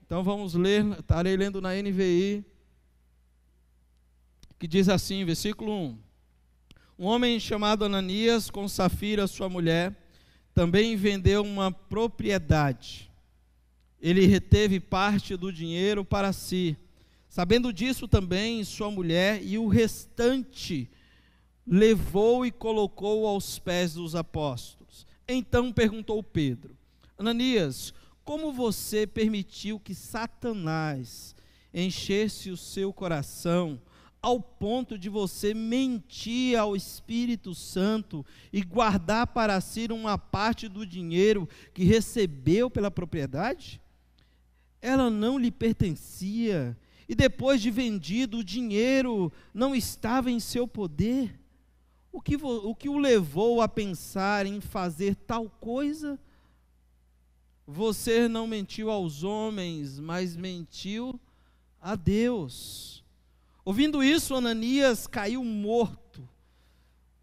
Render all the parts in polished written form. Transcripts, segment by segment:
Então vamos ler, estarei lendo na NVI, que diz assim, versículo 1. Um homem chamado Ananias, com Safira, sua mulher, também vendeu uma propriedade. Ele reteve parte do dinheiro para si. Sabendo disso também sua mulher, e o restante levou e colocou aos pés dos apóstolos. Então perguntou Pedro: Ananias, como você permitiu que Satanás enchesse o seu coração ao ponto de você mentir ao Espírito Santo e guardar para si uma parte do dinheiro que recebeu pela propriedade? Ela não lhe pertencia, e depois de vendido, o dinheiro não estava em seu poder. O que o levou a pensar em fazer tal coisa? Você não mentiu aos homens, mas mentiu a Deus. Ouvindo isso, Ananias caiu morto.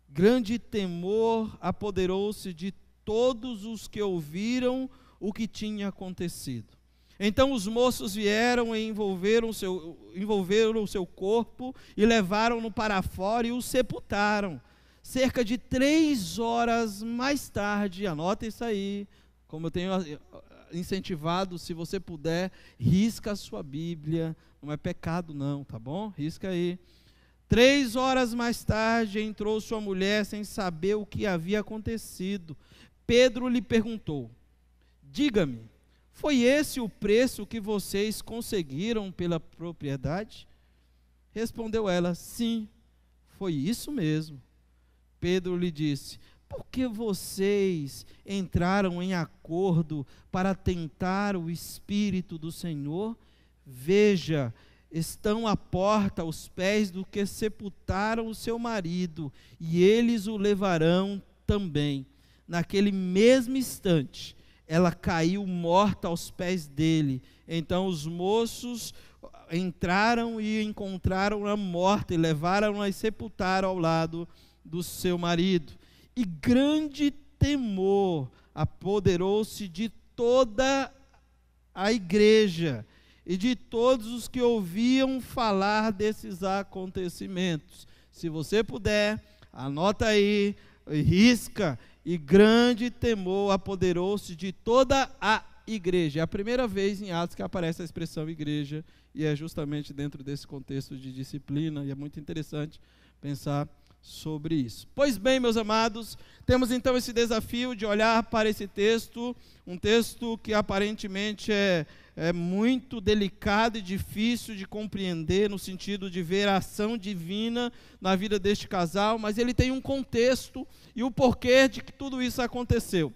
Grande temor apoderou-se de todos os que ouviram o que tinha acontecido. Então os moços vieram e envolveram o seu corpo e levaram-no para fora e o sepultaram. Cerca de 3 horas mais tarde, anota isso aí, como eu tenho incentivado, se você puder, risca a sua Bíblia, não é pecado não, tá bom? Risca aí. 3 horas mais tarde entrou sua mulher sem saber o que havia acontecido. Pedro lhe perguntou: diga-me, foi esse o preço que vocês conseguiram pela propriedade? Respondeu ela: sim, foi isso mesmo. Pedro lhe disse: por que vocês entraram em acordo para tentar o Espírito do Senhor? Veja, estão à porta os pés do que sepultaram o seu marido, e eles o levarão também. Naquele mesmo instante, ela caiu morta aos pés dele. Então os moços entraram e encontraram-a morta, e levaram-a e sepultaram ao lado do seu marido. E grande temor apoderou-se de toda a igreja e de todos os que ouviam falar desses acontecimentos. Se você puder, anota aí, risca. E grande temor apoderou-se de toda a igreja. É a primeira vez em Atos que aparece a expressão igreja, e é justamente dentro desse contexto de disciplina, e é muito interessante pensar sobre isso. Pois bem, meus amados, temos então esse desafio de olhar para esse texto, um texto que aparentemente é muito delicado e difícil de compreender, no sentido de ver a ação divina na vida deste casal, mas ele tem um contexto e o porquê de que tudo isso aconteceu.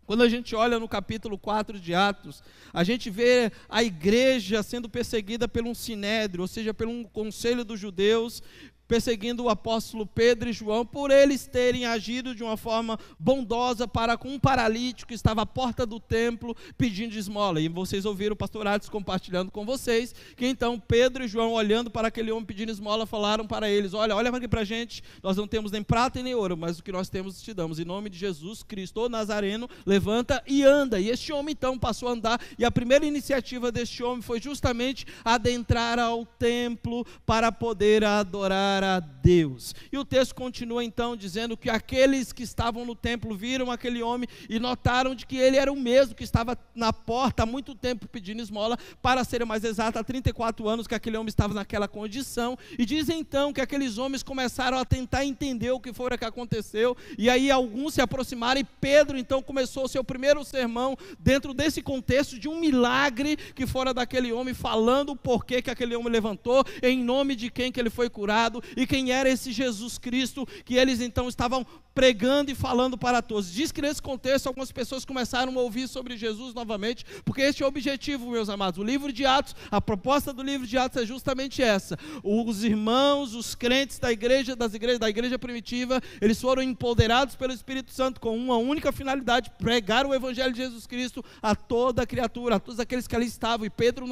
Quando a gente olha no capítulo 4 de Atos, a gente vê a igreja sendo perseguida por um sinédrio, ou seja, por um conselho dos judeus, perseguindo o apóstolo Pedro e João, por eles terem agido de uma forma bondosa para com um paralítico que estava à porta do templo pedindo esmola. E vocês ouviram o pastor Atos compartilhando com vocês, que então Pedro e João, olhando para aquele homem pedindo esmola, falaram para eles: olha aqui para a gente, nós não temos nem prata e nem ouro, mas o que nós temos te damos. Em nome de Jesus Cristo, o Nazareno, levanta e anda. E este homem então passou a andar, e a primeira iniciativa deste homem foi justamente adentrar ao templo para poder adorar a Deus. E o texto continua então dizendo que aqueles que estavam no templo viram aquele homem e notaram de que ele era o mesmo que estava na porta há muito tempo pedindo esmola, para ser mais exato, há 34 anos que aquele homem estava naquela condição. E dizem então que aqueles homens começaram a tentar entender o que foi que aconteceu, e aí alguns se aproximaram, e Pedro então começou o seu primeiro sermão dentro desse contexto de um milagre que fora daquele homem, falando o porquê que aquele homem levantou, em nome de quem que ele foi curado, e quem era esse Jesus Cristo que eles então estavam pregando e falando para todos. Diz que nesse contexto algumas pessoas começaram a ouvir sobre Jesus novamente, porque este é o objetivo, meus amados. O livro de Atos, a proposta do livro de Atos é justamente essa. Os irmãos, os crentes da igreja primitiva, eles foram empoderados pelo Espírito Santo com uma única finalidade: pregar o evangelho de Jesus Cristo a toda a criatura, a todos aqueles que ali estavam. E Pedro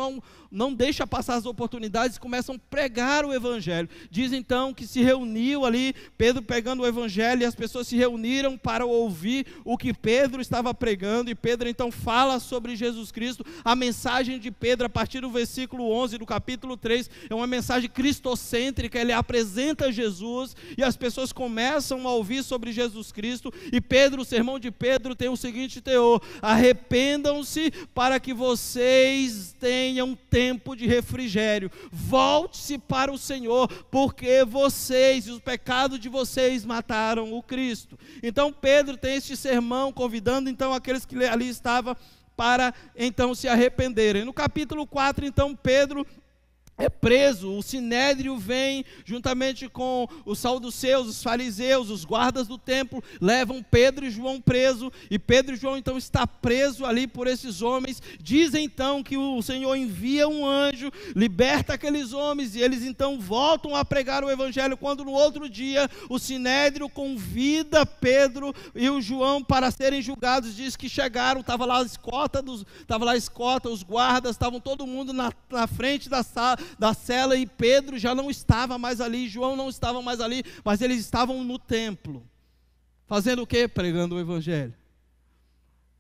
não deixa passar as oportunidades e começam a pregar o evangelho. Diz então que se reuniu ali, Pedro pregando o evangelho, e as pessoas se reuniram para ouvir o que Pedro estava pregando, e Pedro então fala sobre Jesus Cristo. A mensagem de Pedro, a partir do versículo 11 do capítulo 3, é uma mensagem cristocêntrica. Ele apresenta Jesus, e as pessoas começam a ouvir sobre Jesus Cristo, e Pedro, o sermão de Pedro tem o seguinte teor: arrependam-se para que vocês tenham tempo de refrigério, volte-se para o Senhor, porque vocês e os pecados de vocês mataram o Cristo. Então Pedro tem este sermão convidando então aqueles que ali estavam para então se arrependerem. No capítulo 4 então Pedro é preso, o sinédrio vem juntamente com os saduceus, os fariseus, os guardas do templo, levam Pedro e João preso, e Pedro e João então está preso ali por esses homens. Dizem então que o Senhor envia um anjo, liberta aqueles homens, e eles então voltam a pregar o evangelho, quando no outro dia o sinédrio convida Pedro e o João para serem julgados. Diz que chegaram, estava lá a escolta, os guardas, estavam todo mundo na frente da cela, e Pedro já não estava mais ali, João não estava mais ali, mas eles estavam no templo, fazendo o quê? Pregando o evangelho.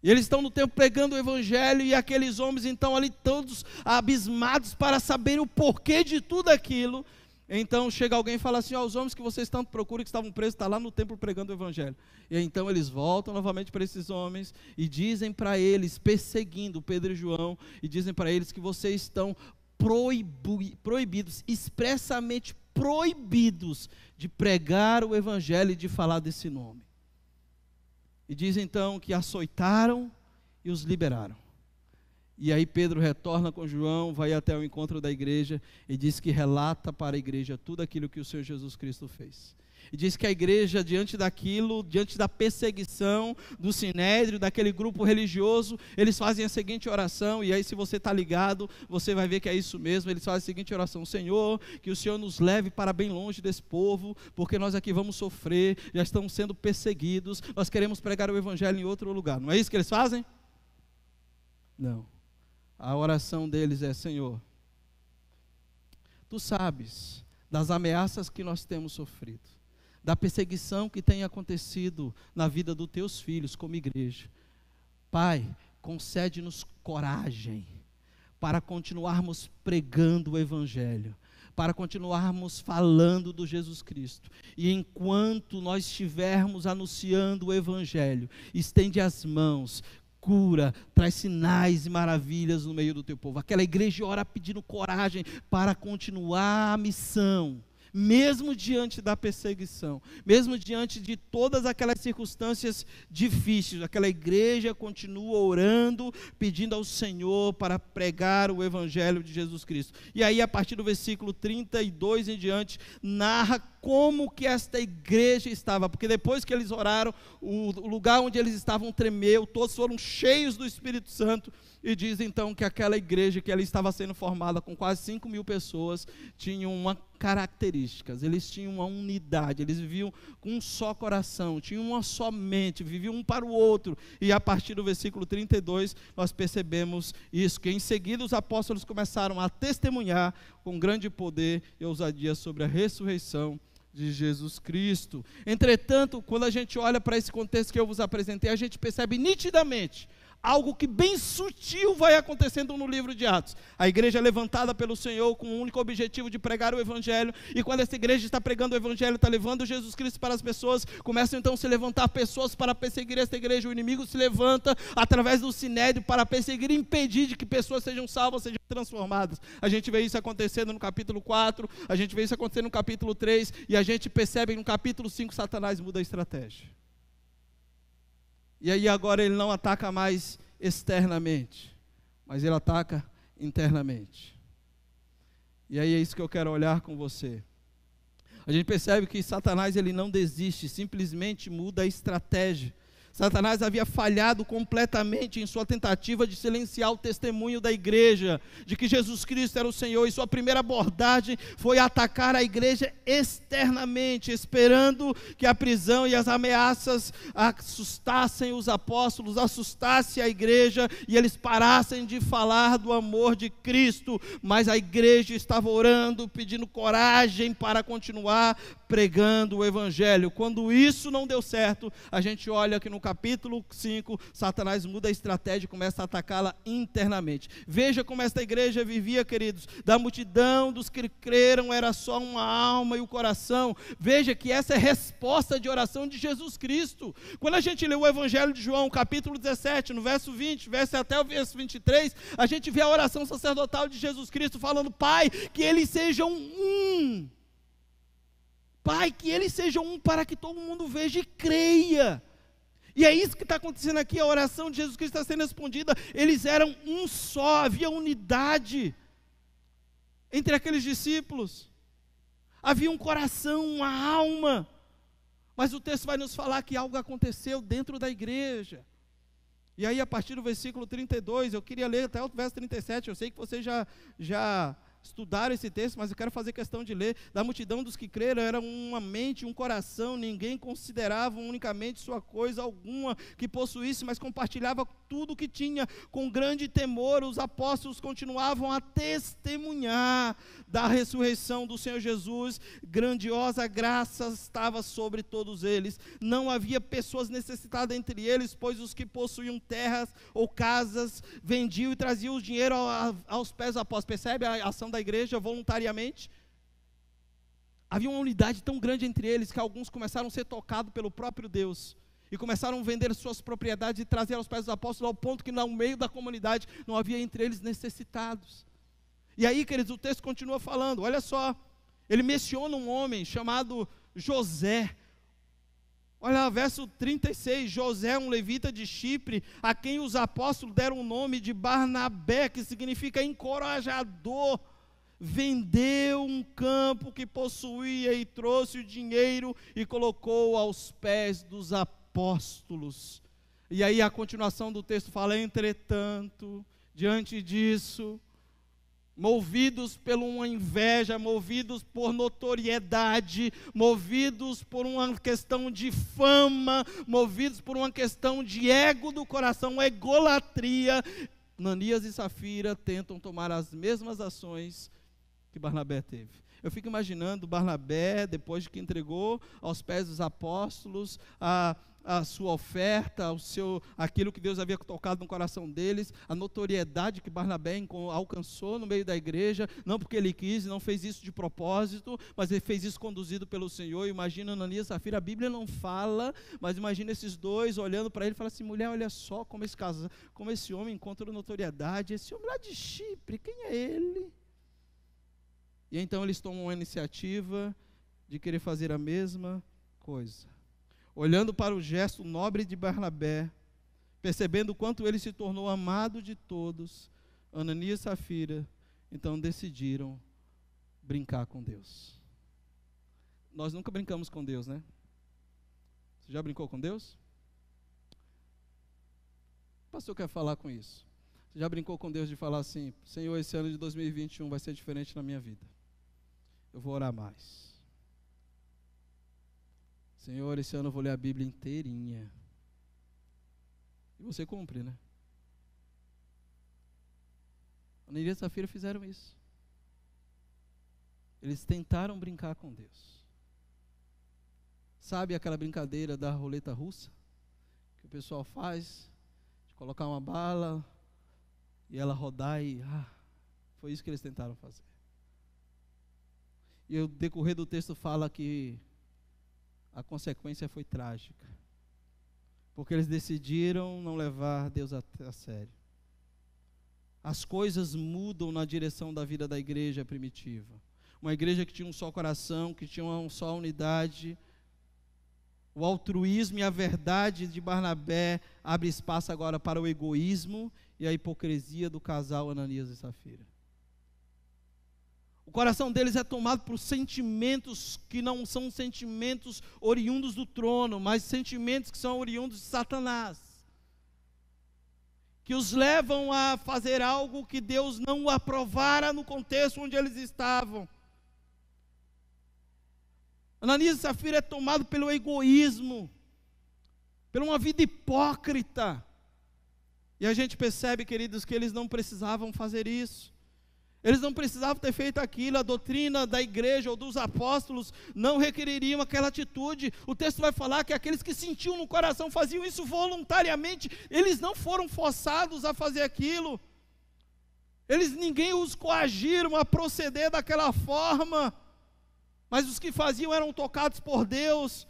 E eles estão no templo pregando o evangelho, e aqueles homens então ali todos abismados para saber o porquê de tudo aquilo. Então chega alguém e fala assim: os homens que vocês tanto procuram, que estavam presos, estão lá no templo pregando o evangelho. E então eles voltam novamente para esses homens e dizem para eles, perseguindo Pedro e João, e dizem para eles que vocês estão proibidos, expressamente proibidos, de pregar o evangelho e de falar desse nome. E diz então que açoitaram e os liberaram. E aí Pedro retorna com João, vai até o encontro da igreja e diz que relata para a igreja tudo aquilo que o Senhor Jesus Cristo fez. E diz que a igreja, diante daquilo, diante da perseguição do sinédrio, daquele grupo religioso, eles fazem a seguinte oração. E aí, se você está ligado, você vai ver que é isso mesmo. Eles fazem a seguinte oração: Senhor, que o Senhor nos leve para bem longe desse povo, porque nós aqui vamos sofrer, já estamos sendo perseguidos, nós queremos pregar o evangelho em outro lugar. Não é isso que eles fazem? Não. A oração deles é: Senhor, Tu sabes das ameaças que nós temos sofrido, da perseguição que tem acontecido na vida dos Teus filhos como igreja. Pai, concede-nos coragem para continuarmos pregando o evangelho, para continuarmos falando do Jesus Cristo. E enquanto nós estivermos anunciando o evangelho, estende as mãos, cura, traz sinais e maravilhas no meio do Teu povo. Aquela igreja ora pedindo coragem para continuar a missão, mesmo diante da perseguição, mesmo diante de todas aquelas circunstâncias difíceis. Aquela igreja continua orando, pedindo ao Senhor para pregar o evangelho de Jesus Cristo. E aí, a partir do versículo 32 em diante, narra como que esta igreja estava, porque depois que eles oraram, o lugar onde eles estavam tremeu, todos foram cheios do Espírito Santo. E diz então que aquela igreja que ali estava sendo formada com quase 5.000 pessoas, tinha uma características, eles tinham uma unidade, eles viviam com um só coração, tinham uma só mente, viviam um para o outro. E a partir do versículo 32, nós percebemos isso, que em seguida os apóstolos começaram a testemunhar com grande poder e ousadia sobre a ressurreição de Jesus Cristo. Entretanto, quando a gente olha para esse contexto que eu vos apresentei, a gente percebe nitidamente algo que bem sutil vai acontecendo no livro de Atos. A igreja é levantada pelo Senhor com o único objetivo de pregar o evangelho, e quando essa igreja está pregando o evangelho, está levando Jesus Cristo para as pessoas, começam então a se levantar pessoas para perseguir essa igreja. O inimigo se levanta através do sinédrio para perseguir e impedir de que pessoas sejam salvas, sejam transformadas. A gente vê isso acontecendo no capítulo 4, a gente vê isso acontecendo no capítulo 3, e a gente percebe que no capítulo 5 Satanás muda a estratégia. E aí agora ele não ataca mais externamente, mas ele ataca internamente. E aí é isso que eu quero olhar com você. a gente percebe que Satanás ele não desiste, simplesmente muda a estratégia. Satanás havia falhado completamente em sua tentativa de silenciar o testemunho da igreja, de que Jesus Cristo era o Senhor, e sua primeira abordagem foi atacar a igreja externamente, esperando que a prisão e as ameaças assustassem os apóstolos, assustassem a igreja, e eles parassem de falar do amor de Cristo, mas a igreja estava orando, pedindo coragem para continuar pregando o evangelho. Quando isso não deu certo, a gente olha que no capítulo 5, Satanás muda a estratégia e começa a atacá-la internamente. Veja como esta igreja vivia, queridos, da multidão dos que creram era só uma alma e o coração. Veja que essa é a resposta de oração de Jesus Cristo. Quando a gente lê o evangelho de João, capítulo 17, no verso 20, até o verso 23, a gente vê a oração sacerdotal de Jesus Cristo falando: Pai, que eles sejam um. Pai, que eles sejam um para que todo mundo veja e creia. E é isso que está acontecendo aqui, a oração de Jesus Cristo está sendo respondida. Eles eram um só, havia unidade entre aqueles discípulos. Havia um coração, uma alma. Mas o texto vai nos falar que algo aconteceu dentro da igreja. E aí, a partir do versículo 32, eu queria ler até o verso 37, eu sei que vocês já estudaram esse texto, mas eu quero fazer questão de ler. Da multidão dos que creram era uma mente, um coração, ninguém considerava unicamente sua coisa alguma que possuísse, mas compartilhava tudo o que tinha. Com grande temor, os apóstolos continuavam a testemunhar da ressurreição do Senhor Jesus. Grandiosa graça estava sobre todos eles. Não havia pessoas necessitadas entre eles, pois os que possuíam terras ou casas vendiam e traziam o dinheiro aos pés dos apóstolos. Percebe a ação da igreja voluntariamente? Havia uma unidade tão grande entre eles que alguns começaram a ser tocados pelo próprio Deus e começaram a vender suas propriedades e trazer aos pés dos apóstolos, ao ponto que no meio da comunidade não havia entre eles necessitados. E aí, queridos, o texto continua falando, olha só, ele menciona um homem chamado José. Olha, verso 36, José, um levita de Chipre, a quem os apóstolos deram o nome de Barnabé, que significa encorajador, vendeu um campo que possuía e trouxe o dinheiro e colocou aos pés dos apóstolos. E aí a continuação do texto fala: entretanto, diante disso, movidos por uma inveja, movidos por notoriedade, movidos por uma questão de fama, movidos por uma questão de ego do coração, egolatria, Ananias e Safira tentam tomar as mesmas ações que Barnabé teve. Eu fico imaginando Barnabé, depois de que entregou aos pés dos apóstolos a sua oferta, aquilo que Deus havia tocado no coração deles, a notoriedade que Barnabé alcançou no meio da igreja, não porque ele quis, não fez isso de propósito, mas ele fez isso conduzido pelo Senhor. Imagina Ananias e Safira, a Bíblia não fala, mas imagina esses dois olhando para ele e falando assim: mulher, olha só como esse homem encontrou notoriedade, esse homem lá de Chipre, quem é ele? E então eles tomam a iniciativa de querer fazer a mesma coisa. Olhando para o gesto nobre de Barnabé, percebendo o quanto ele se tornou amado de todos, Ananias e Safira, então decidiram brincar com Deus. Nós nunca brincamos com Deus, né? Você já brincou com Deus? O pastor quer falar com isso. Você já brincou com Deus de falar assim: Senhor, esse ano de 2021 vai ser diferente na minha vida. Eu vou orar mais. Senhor, esse ano eu vou ler a Bíblia inteirinha. E você cumpre, né? Ananias e Safira fizeram isso. Eles tentaram brincar com Deus. Sabe aquela brincadeira da roleta russa? Que o pessoal faz, de colocar uma bala e ela rodar e... foi isso que eles tentaram fazer. E o decorrer do texto fala que a consequência foi trágica, porque eles decidiram não levar Deus a sério. As coisas mudam na direção da vida da igreja primitiva. Uma igreja que tinha um só coração, que tinha uma só unidade. O altruísmo e a verdade de Barnabé abre espaço agora para o egoísmo e a hipocrisia do casal Ananias e Safira. O coração deles é tomado por sentimentos que não são sentimentos oriundos do trono, mas sentimentos que são oriundos de Satanás, que os levam a fazer algo que Deus não aprovara no contexto onde eles estavam. Ananias e Safira é tomado pelo egoísmo, por uma vida hipócrita. E a gente percebe, queridos, que eles não precisavam fazer isso. Eles não precisavam ter feito aquilo. A doutrina da igreja ou dos apóstolos não requereriam aquela atitude. O texto vai falar que aqueles que sentiam no coração faziam isso voluntariamente. Eles não foram forçados a fazer aquilo. Ninguém os coagiram a proceder daquela forma. Mas os que faziam eram tocados por Deus.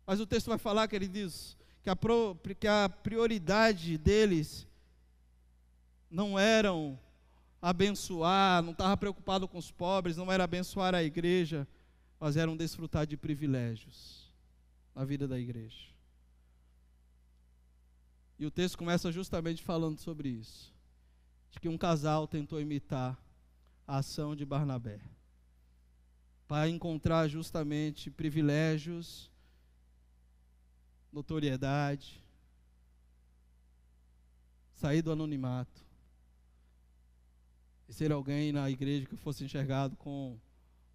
Mas o texto vai falar, queridos, que a prioridade deles não eram abençoar, não estava preocupado com os pobres, não era abençoar a igreja, mas eram desfrutar de privilégios na vida da igreja. E o texto começa justamente falando sobre isso, de que um casal tentou imitar a ação de Barnabé, para encontrar justamente privilégios, notoriedade, sair do anonimato, e ser alguém na igreja que fosse enxergado com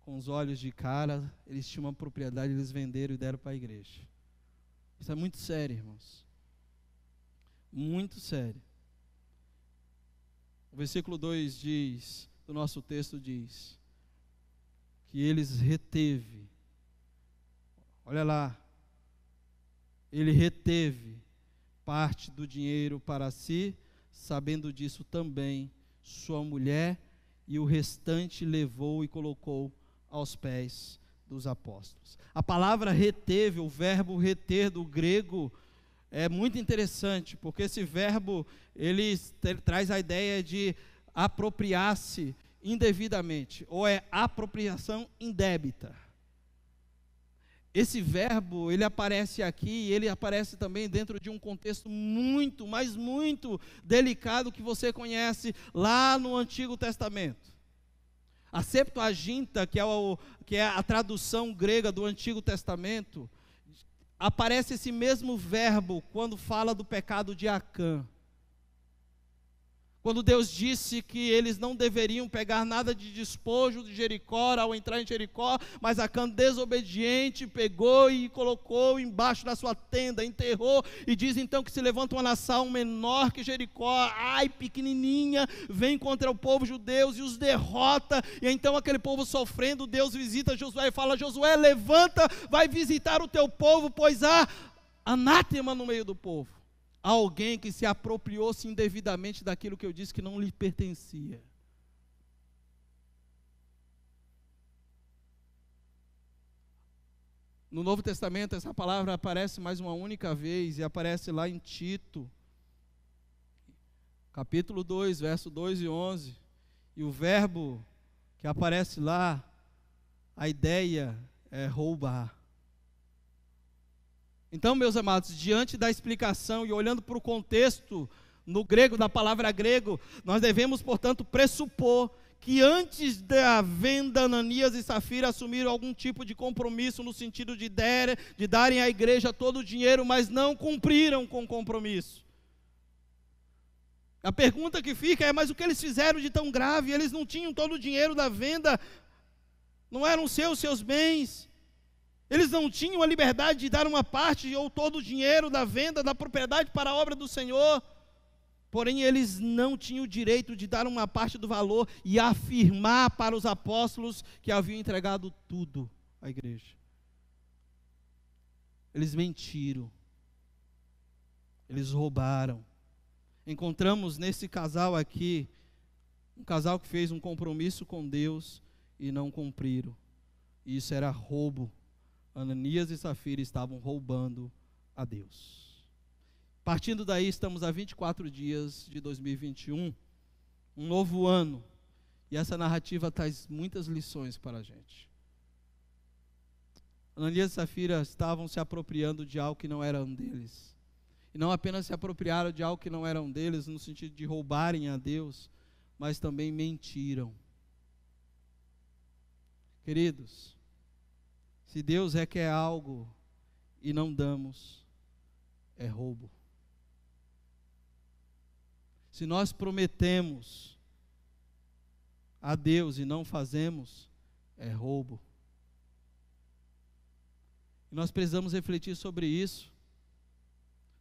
os olhos de cara. Eles tinham uma propriedade, eles venderam e deram para a igreja. Isso é muito sério, irmãos. Muito sério. O versículo 2 diz, do nosso texto diz, que eles reteve. Olha lá. Ele reteve parte do dinheiro para si, sabendo disso também sua mulher, e o restante levou e colocou aos pés dos apóstolos. A palavra reteve, o verbo reter do grego, é muito interessante, porque esse verbo, ele traz a ideia de apropriar-se indevidamente, ou é apropriação indébita. Esse verbo, ele aparece aqui, e ele aparece também dentro de um contexto muito, mas muito delicado que você conhece lá no Antigo Testamento. A Septuaginta, que é a tradução grega do Antigo Testamento, aparece esse mesmo verbo quando fala do pecado de Acã. Quando Deus disse que eles não deveriam pegar nada de despojo de Jericó ao entrar em Jericó, mas Acã, desobediente, pegou e colocou embaixo da sua tenda, enterrou, e diz então que se levanta uma nação menor que Jericó, pequenininha, vem contra o povo judeu e os derrota, e então aquele povo sofrendo, Deus visita Josué e fala: Josué, levanta, vai visitar o teu povo, pois há anátema no meio do povo. Alguém que se apropriou-se indevidamente daquilo que eu disse que não lhe pertencia. No Novo Testamento essa palavra aparece mais uma única vez, e aparece lá em Tito, capítulo 2, verso 2 e 11, e o verbo que aparece lá, a ideia é roubar. Então, meus amados, diante da explicação e olhando para o contexto no grego, da palavra grego, nós devemos, portanto, pressupor que antes da venda, Ananias e Safira assumiram algum tipo de compromisso no sentido de darem à igreja todo o dinheiro, mas não cumpriram com o compromisso. A pergunta que fica é: mas o que eles fizeram de tão grave? Eles não tinham todo o dinheiro da venda, não eram seus bens. Eles não tinham a liberdade de dar uma parte ou todo o dinheiro da venda da propriedade para a obra do Senhor. Porém, eles não tinham o direito de dar uma parte do valor e afirmar para os apóstolos que haviam entregado tudo à igreja. Eles mentiram. Eles roubaram. Encontramos nesse casal aqui, um casal que fez um compromisso com Deus e não cumpriram. E isso era roubo. Ananias e Safira estavam roubando a Deus. Partindo daí, estamos a 24 dias de 2021, um novo ano, e essa narrativa traz muitas lições para a gente. Ananias e Safira estavam se apropriando de algo que não era deles, e não apenas se apropriaram de algo que não era deles, no sentido de roubarem a Deus, mas também mentiram. Queridos, se Deus requer algo e não damos, é roubo. Se nós prometemos a Deus e não fazemos, é roubo. E nós precisamos refletir sobre isso,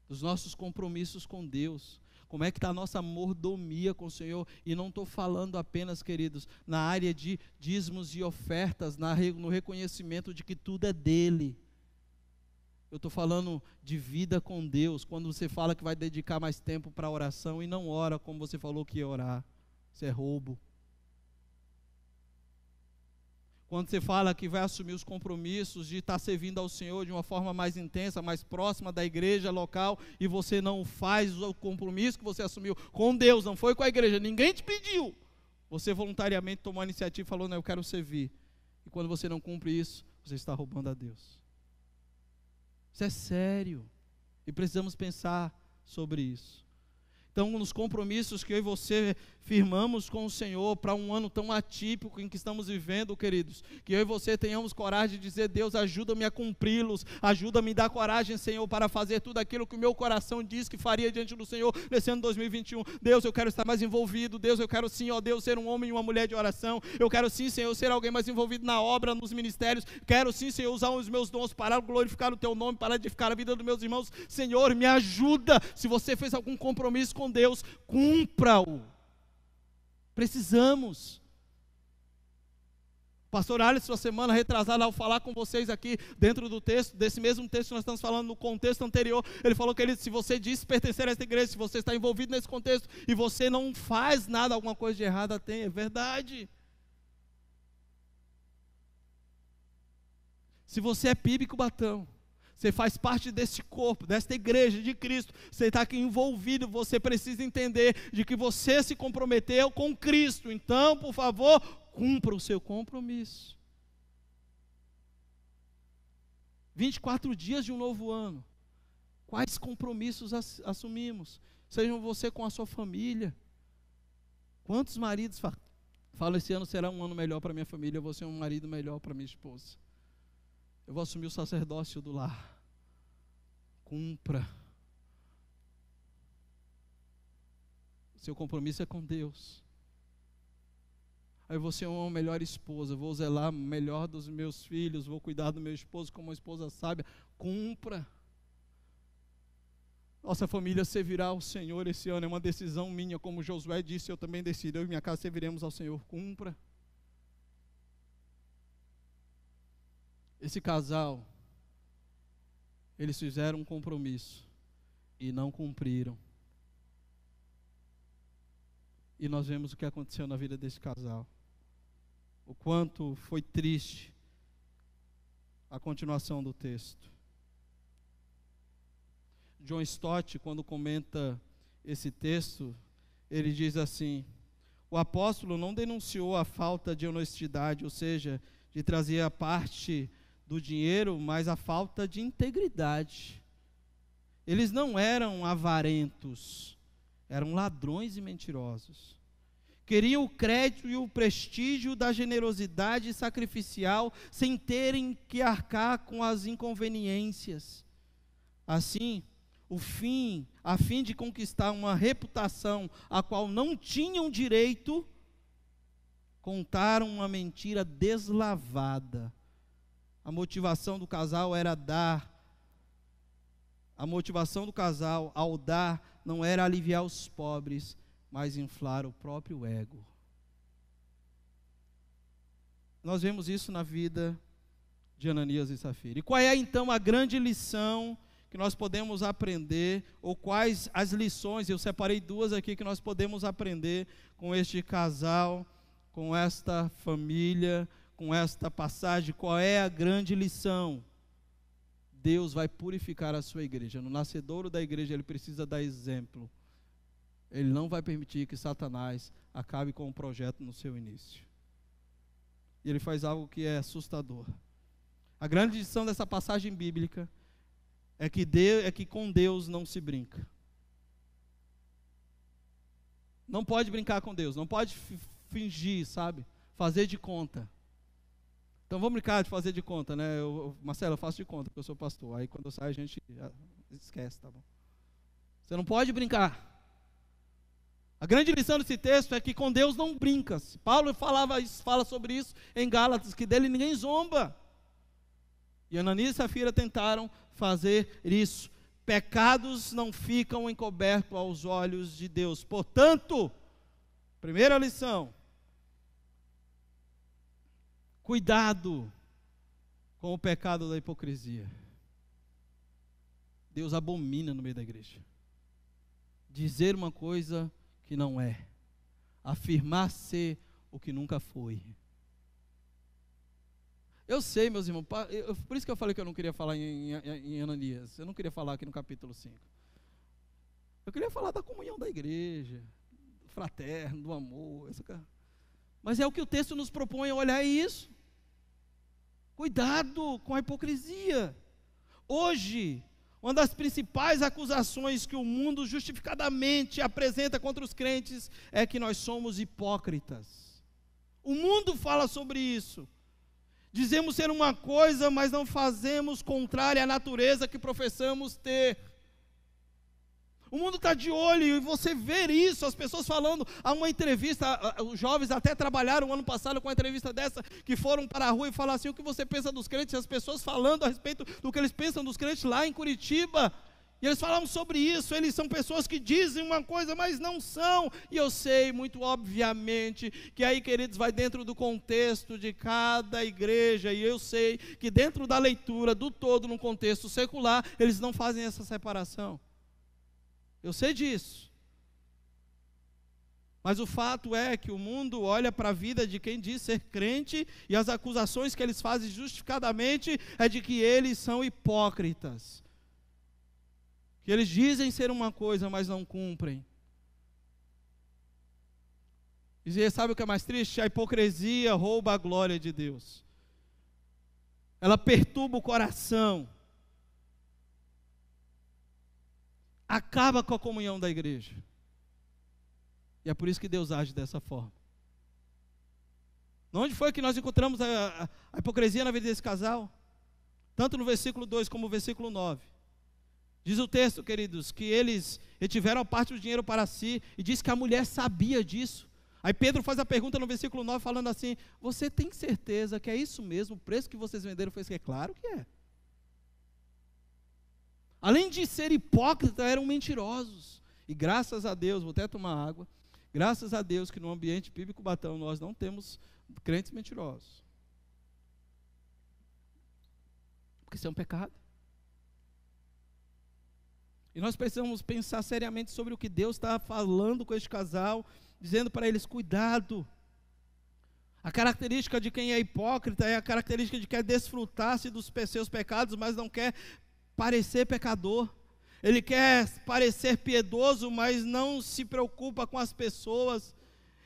dos nossos compromissos com Deus. Como é que está a nossa mordomia com o Senhor? E não estou falando apenas, queridos, na área de dízimos e ofertas, no reconhecimento de que tudo é dele. Eu estou falando de vida com Deus, quando você fala que vai dedicar mais tempo para a oração e não ora como você falou que ia orar. Isso é roubo. Quando você fala que vai assumir os compromissos de estar servindo ao Senhor de uma forma mais intensa, mais próxima da igreja local, e você não faz o compromisso que você assumiu com Deus, não foi com a igreja, ninguém te pediu. Você voluntariamente tomou a iniciativa e falou, não, eu quero servir. E quando você não cumpre isso, você está roubando a Deus. Isso é sério. E precisamos pensar sobre isso. Então, nos compromissos que eu e você firmamos com o Senhor para um ano tão atípico em que estamos vivendo, queridos, que eu e você tenhamos coragem de dizer, Deus, ajuda-me a cumpri-los, ajuda-me a dar coragem, Senhor, para fazer tudo aquilo que o meu coração diz que faria diante do Senhor nesse ano 2021. Deus, eu quero estar mais envolvido. Deus, eu quero sim, ó Deus, ser um homem e uma mulher de oração. Eu quero sim, Senhor, ser alguém mais envolvido na obra, nos ministérios. Quero sim, Senhor, usar os meus dons para glorificar o Teu nome, para edificar a vida dos meus irmãos. Senhor, me ajuda. Se você fez algum compromisso com Deus, cumpra-o. Precisamos. Pastor Alisson, essa semana retrasada, ao falar com vocês aqui dentro do texto, desse mesmo texto que nós estamos falando no contexto anterior, ele falou que se você diz pertencer a essa igreja, se você está envolvido nesse contexto e você não faz nada, alguma coisa de errada tem, é verdade. Se você é PIB Cubatão, você faz parte desse corpo, desta igreja de Cristo, você está aqui envolvido, você precisa entender de que você se comprometeu com Cristo. Então, por favor, cumpra o seu compromisso. 24 dias de um novo ano. Quais compromissos assumimos? Sejam você com a sua família. Quantos maridos falam, esse ano será um ano melhor para minha família, eu vou ser um marido melhor para minha esposa. Eu vou assumir o sacerdócio do lar. Cumpra. Seu compromisso é com Deus. Aí eu vou ser uma melhor esposa, vou zelar melhor dos meus filhos, vou cuidar do meu esposo como uma esposa sábia. Cumpra. Nossa família servirá ao Senhor esse ano, é uma decisão minha, como Josué disse, eu também decido, eu e minha casa serviremos ao Senhor. Cumpra. Esse casal, eles fizeram um compromisso e não cumpriram. E nós vemos o que aconteceu na vida desse casal. O quanto foi triste a continuação do texto. John Stott, quando comenta esse texto, ele diz assim: o apóstolo não denunciou a falta de honestidade, ou seja, de trazer a parte do dinheiro, mas a falta de integridade. Eles não eram avarentos, eram ladrões e mentirosos. Queriam o crédito e o prestígio da generosidade sacrificial, sem terem que arcar com as inconveniências. Assim, a fim de conquistar uma reputação a qual não tinham direito, contaram uma mentira deslavada. A motivação do casal era dar. A motivação do casal ao dar não era aliviar os pobres, mas inflar o próprio ego. Nós vemos isso na vida de Ananias e Safira. E qual é então a grande lição que nós podemos aprender, ou quais as lições? Eu separei duas aqui que nós podemos aprender com este casal, com esta família, com esta passagem. Qual é a grande lição? Deus vai purificar a sua igreja. No nascedouro da igreja ele precisa dar exemplo. Ele não vai permitir que Satanás acabe com o projeto no seu início. E ele faz algo que é assustador. A grande lição dessa passagem bíblica é que com Deus não se brinca. não pode brincar com Deus, não pode fingir, sabe? Fazer de conta. Então vamos brincar de fazer de conta, né? Marcelo, eu faço de conta, porque eu sou pastor. Aí quando eu saio a gente esquece, tá bom? Você não pode brincar. A grande lição desse texto é que com Deus não brinca. Paulo fala sobre isso em Gálatas, que dele ninguém zomba. E Ananias e Safira tentaram fazer isso. Pecados não ficam encobertos aos olhos de Deus. Portanto, primeira lição: cuidado com o pecado da hipocrisia. Deus abomina no meio da igreja. Dizer uma coisa que não é, afirmar ser o que nunca foi. Eu sei, meus irmãos, por isso que eu falei que eu não queria falar em Ananias, eu não queria falar aqui no capítulo 5. Eu queria falar da comunhão da igreja, do fraterno, do amor, mas é o que o texto nos propõe, olhar isso. Cuidado com a hipocrisia. Hoje, uma das principais acusações que o mundo justificadamente apresenta contra os crentes é que nós somos hipócritas. O mundo fala sobre isso. Dizemos ser uma coisa, mas não fazemos contrária à natureza que professamos ter. O mundo está de olho e você vê isso, as pessoas falando. Há uma entrevista, os jovens até trabalharam ano passado com uma entrevista dessa, que foram para a rua e falaram assim: o que você pensa dos crentes? E as pessoas falando a respeito do que eles pensam dos crentes lá em Curitiba. E eles falavam sobre isso. Eles são pessoas que dizem uma coisa, mas não são. E eu sei, muito obviamente, que aí, queridos, vai dentro do contexto de cada igreja. E eu sei que dentro da leitura do todo, no contexto secular, eles não fazem essa separação. Eu sei disso. Mas o fato é que o mundo olha para a vida de quem diz ser crente, e as acusações que eles fazem justificadamente é de que eles são hipócritas. Que eles dizem ser uma coisa, mas não cumprem. E sabe o que é mais triste? A hipocrisia rouba a glória de Deus. Ela perturba o coração. Acaba com a comunhão da igreja. E é por isso que Deus age dessa forma. Onde foi que nós encontramos a hipocrisia na vida desse casal? Tanto no versículo 2 como no versículo 9. Diz o texto, queridos, que eles retiveram a parte do dinheiro para si, e diz que a mulher sabia disso. Aí Pedro faz a pergunta no versículo 9, falando assim: você tem certeza que é isso mesmo? O preço que vocês venderam foi esse? É claro que é. Além de ser hipócritas, eram mentirosos. E graças a Deus, vou até tomar água, graças a Deus que no ambiente bíblico Batão nós não temos crentes mentirosos. Porque isso é um pecado. E nós precisamos pensar seriamente sobre o que Deus está falando com este casal, dizendo para eles: cuidado. A característica de quem é hipócrita é a característica de quem quer desfrutar-se dos seus pecados, mas não quer parecer pecador. Ele quer parecer piedoso, mas não se preocupa com as pessoas.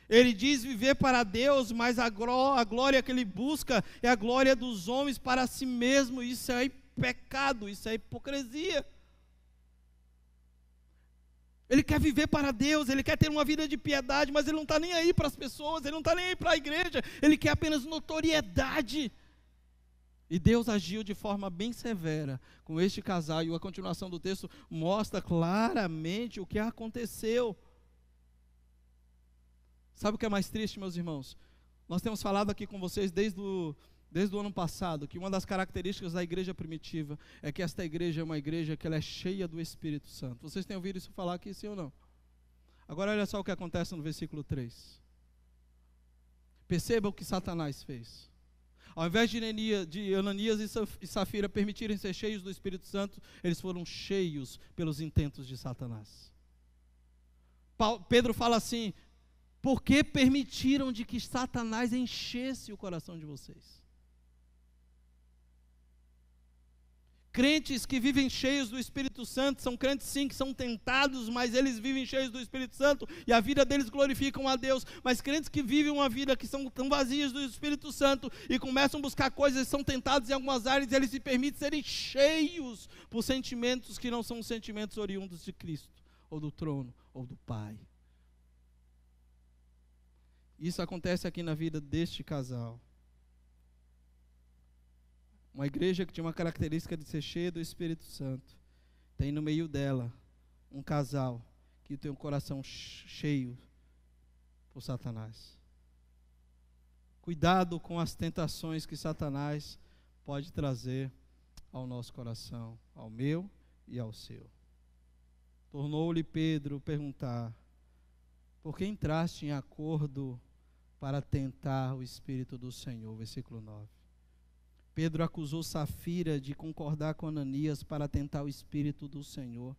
Ele diz viver para Deus, mas a glória que ele busca é a glória dos homens para si mesmo. Isso é pecado, isso é hipocrisia. Ele quer viver para Deus, ele quer ter uma vida de piedade, mas ele não está nem aí para as pessoas, ele não está nem aí para a igreja, ele quer apenas notoriedade. E Deus agiu de forma bem severa com este casal, e a continuação do texto mostra claramente o que aconteceu. Sabe o que é mais triste, meus irmãos? Nós temos falado aqui com vocês desde o ano passado, que uma das características da igreja primitiva é que esta igreja é uma igreja que ela é cheia do Espírito Santo. Vocês têm ouvido isso falar aqui, sim ou não? Agora olha só o que acontece no versículo 3. Perceba o que Satanás fez. Ao invés de Ananias e Safira permitirem ser cheios do Espírito Santo, eles foram cheios pelos intentos de Satanás. Pedro fala assim: por que permitiram de que Satanás enchesse o coração de vocês? Crentes que vivem cheios do Espírito Santo são crentes sim que são tentados, mas eles vivem cheios do Espírito Santo e a vida deles glorificam a Deus. Mas crentes que vivem uma vida que são tão vazias do Espírito Santo e começam a buscar coisas, são tentados em algumas áreas, eles se permitem serem cheios por sentimentos que não são sentimentos oriundos de Cristo, ou do trono, ou do Pai. Isso acontece aqui na vida deste casal. Uma igreja que tinha uma característica de ser cheia do Espírito Santo. Tem no meio dela um casal que tem um coração cheio por Satanás. Cuidado com as tentações que Satanás pode trazer ao nosso coração, ao meu e ao seu. Tornou-lhe Pedro perguntar: por que entraste em acordo para tentar o Espírito do Senhor? Versículo 9. Pedro acusou Safira de concordar com Ananias para tentar o Espírito do Senhor.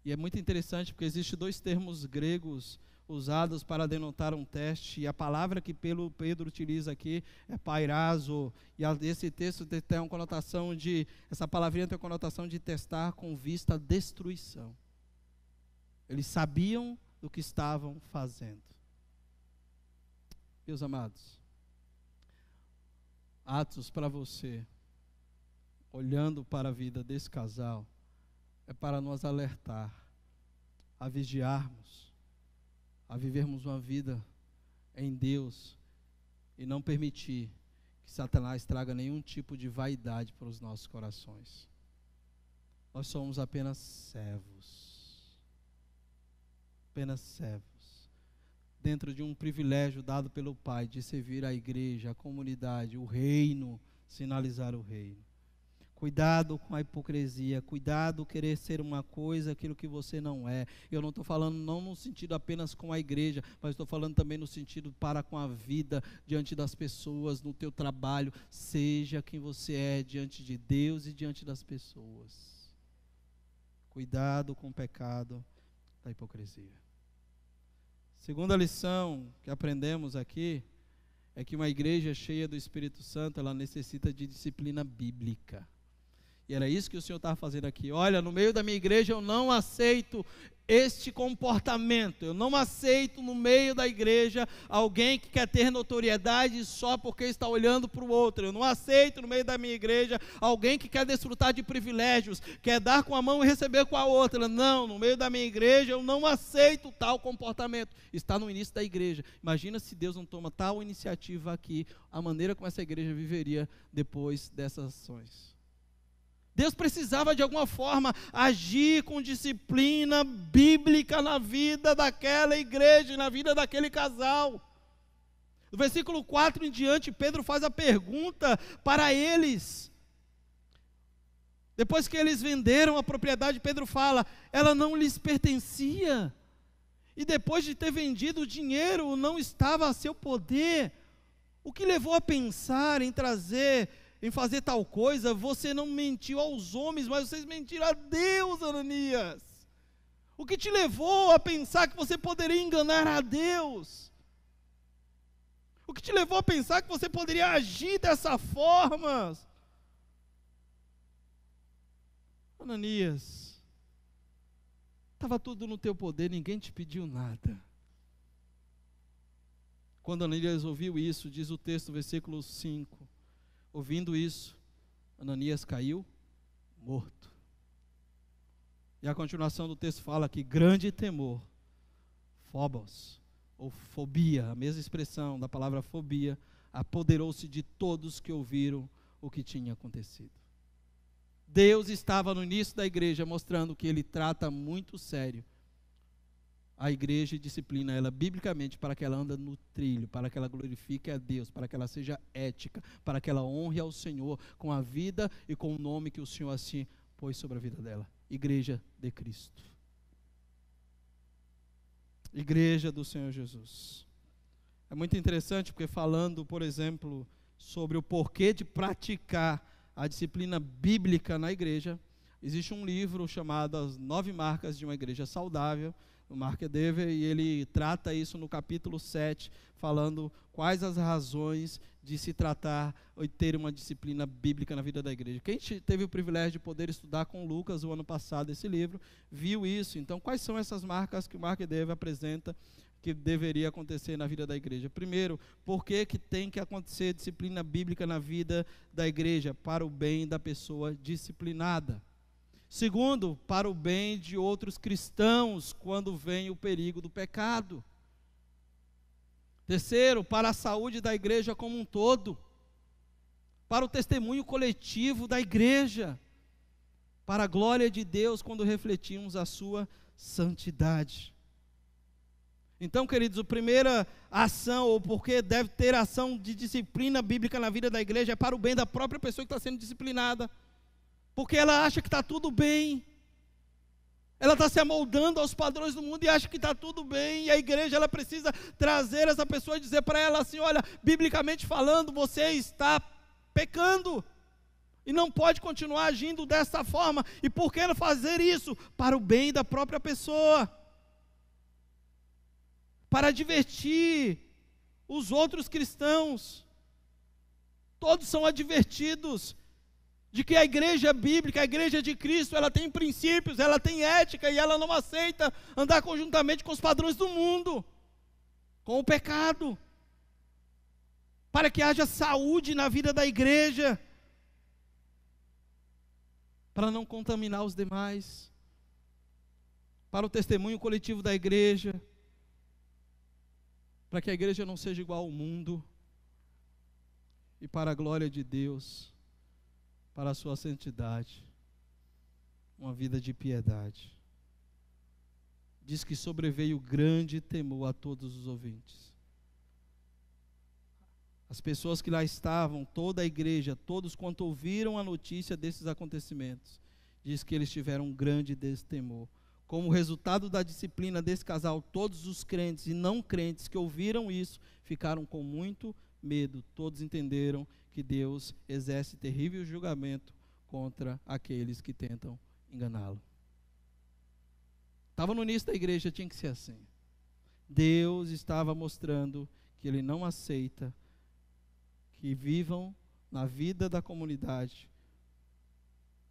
E é muito interessante porque existem dois termos gregos usados para denotar um teste, e a palavra que Pedro utiliza aqui é pairazo, e esse texto tem uma conotação de, essa palavrinha tem uma conotação de testar com vista à destruição. Eles sabiam do que estavam fazendo. Meus amados, Atos para você, olhando para a vida desse casal, é para nos alertar a vigiarmos, a vivermos uma vida em Deus e não permitir que Satanás traga nenhum tipo de vaidade para os nossos corações. Nós somos apenas servos, dentro de um privilégio dado pelo Pai de servir a igreja, a comunidade, o reino, sinalizar o reino. Cuidado com a hipocrisia, cuidado querer ser uma coisa, aquilo que você não é. Eu não estou falando não no sentido apenas com a igreja, mas estou falando também no sentido para com a vida, diante das pessoas, no teu trabalho. Seja quem você é diante de Deus e diante das pessoas. Cuidado com o pecado da hipocrisia. Segunda lição que aprendemos aqui é que uma igreja cheia do Espírito Santo, ela necessita de disciplina bíblica. E era isso que o Senhor estava fazendo aqui. Olha, no meio da minha igreja eu não aceito este comportamento. Eu não aceito no meio da igreja alguém que quer ter notoriedade só porque está olhando para o outro. Eu não aceito no meio da minha igreja alguém que quer desfrutar de privilégios, quer dar com a mão e receber com a outra. Não, no meio da minha igreja eu não aceito tal comportamento. Está no início da igreja. Imagina se Deus não toma tal iniciativa aqui, a maneira como essa igreja viveria depois dessas ações. Deus precisava de alguma forma agir com disciplina bíblica na vida daquela igreja, na vida daquele casal. No versículo 4 em diante, Pedro faz a pergunta para eles. Depois que eles venderam a propriedade, Pedro fala, ela não lhes pertencia. E depois de ter vendido o dinheiro, não estava a seu poder. O que levou a pensar em fazer tal coisa? Você não mentiu aos homens, mas vocês mentiram a Deus, Ananias. O que te levou a pensar que você poderia enganar a Deus? O que te levou a pensar que você poderia agir dessa forma? Ananias, estava tudo no teu poder, ninguém te pediu nada. Quando Ananias ouviu isso, diz o texto, versículo 5, ouvindo isso, Ananias caiu morto. E a continuação do texto fala que grande temor, phobos, ou fobia, a mesma expressão da palavra fobia, apoderou-se de todos que ouviram o que tinha acontecido. Deus estava no início da igreja mostrando que Ele trata muito sério a igreja e disciplina ela biblicamente para que ela ande no trilho, para que ela glorifique a Deus, para que ela seja ética, para que ela honre ao Senhor com a vida e com o nome que o Senhor assim pôs sobre a vida dela. Igreja de Cristo. Igreja do Senhor Jesus. É muito interessante porque falando, por exemplo, sobre o porquê de praticar a disciplina bíblica na igreja, existe um livro chamado As 9 Marcas de uma Igreja Saudável, do Mark Dever, e ele trata isso no capítulo 7, falando quais as razões de se tratar ou ter uma disciplina bíblica na vida da igreja. Quem teve o privilégio de poder estudar com Lucas o ano passado esse livro, viu isso. Então, quais são essas marcas que o Mark Dever apresenta que deveria acontecer na vida da igreja? Primeiro, por que tem que acontecer disciplina bíblica na vida da igreja? Para o bem da pessoa disciplinada. Segundo, para o bem de outros cristãos, quando vem o perigo do pecado. Terceiro, para a saúde da igreja como um todo, para o testemunho coletivo da igreja, para a glória de Deus quando refletimos a sua santidade. Então, queridos, a primeira ação, ou porque deve ter ação de disciplina bíblica na vida da igreja, é para o bem da própria pessoa que está sendo disciplinada, porque ela acha que está tudo bem, ela está se amoldando aos padrões do mundo e acha que está tudo bem, e a igreja ela precisa trazer essa pessoa e dizer para ela assim: olha, biblicamente falando, você está pecando, e não pode continuar agindo dessa forma. E por que não fazer isso? Para o bem da própria pessoa, para advertir os outros cristãos. Todos são advertidos de que a igreja bíblica, a igreja de Cristo, ela tem princípios, ela tem ética, e ela não aceita andar conjuntamente com os padrões do mundo, com o pecado, para que haja saúde na vida da igreja, para não contaminar os demais, para o testemunho coletivo da igreja, para que a igreja não seja igual ao mundo, e para a glória de Deus, para a sua santidade, uma vida de piedade. Diz que sobreveio grande temor a todos os ouvintes. As pessoas que lá estavam, toda a igreja, todos quanto ouviram a notícia desses acontecimentos, diz que eles tiveram um grande destemor. Como resultado da disciplina desse casal, todos os crentes e não crentes que ouviram isso, ficaram com muito medo. Todos entenderam que Deus exerce terrível julgamento contra aqueles que tentam enganá-lo. Estava no início da igreja, tinha que ser assim. Deus estava mostrando que Ele não aceita que vivam na vida da comunidade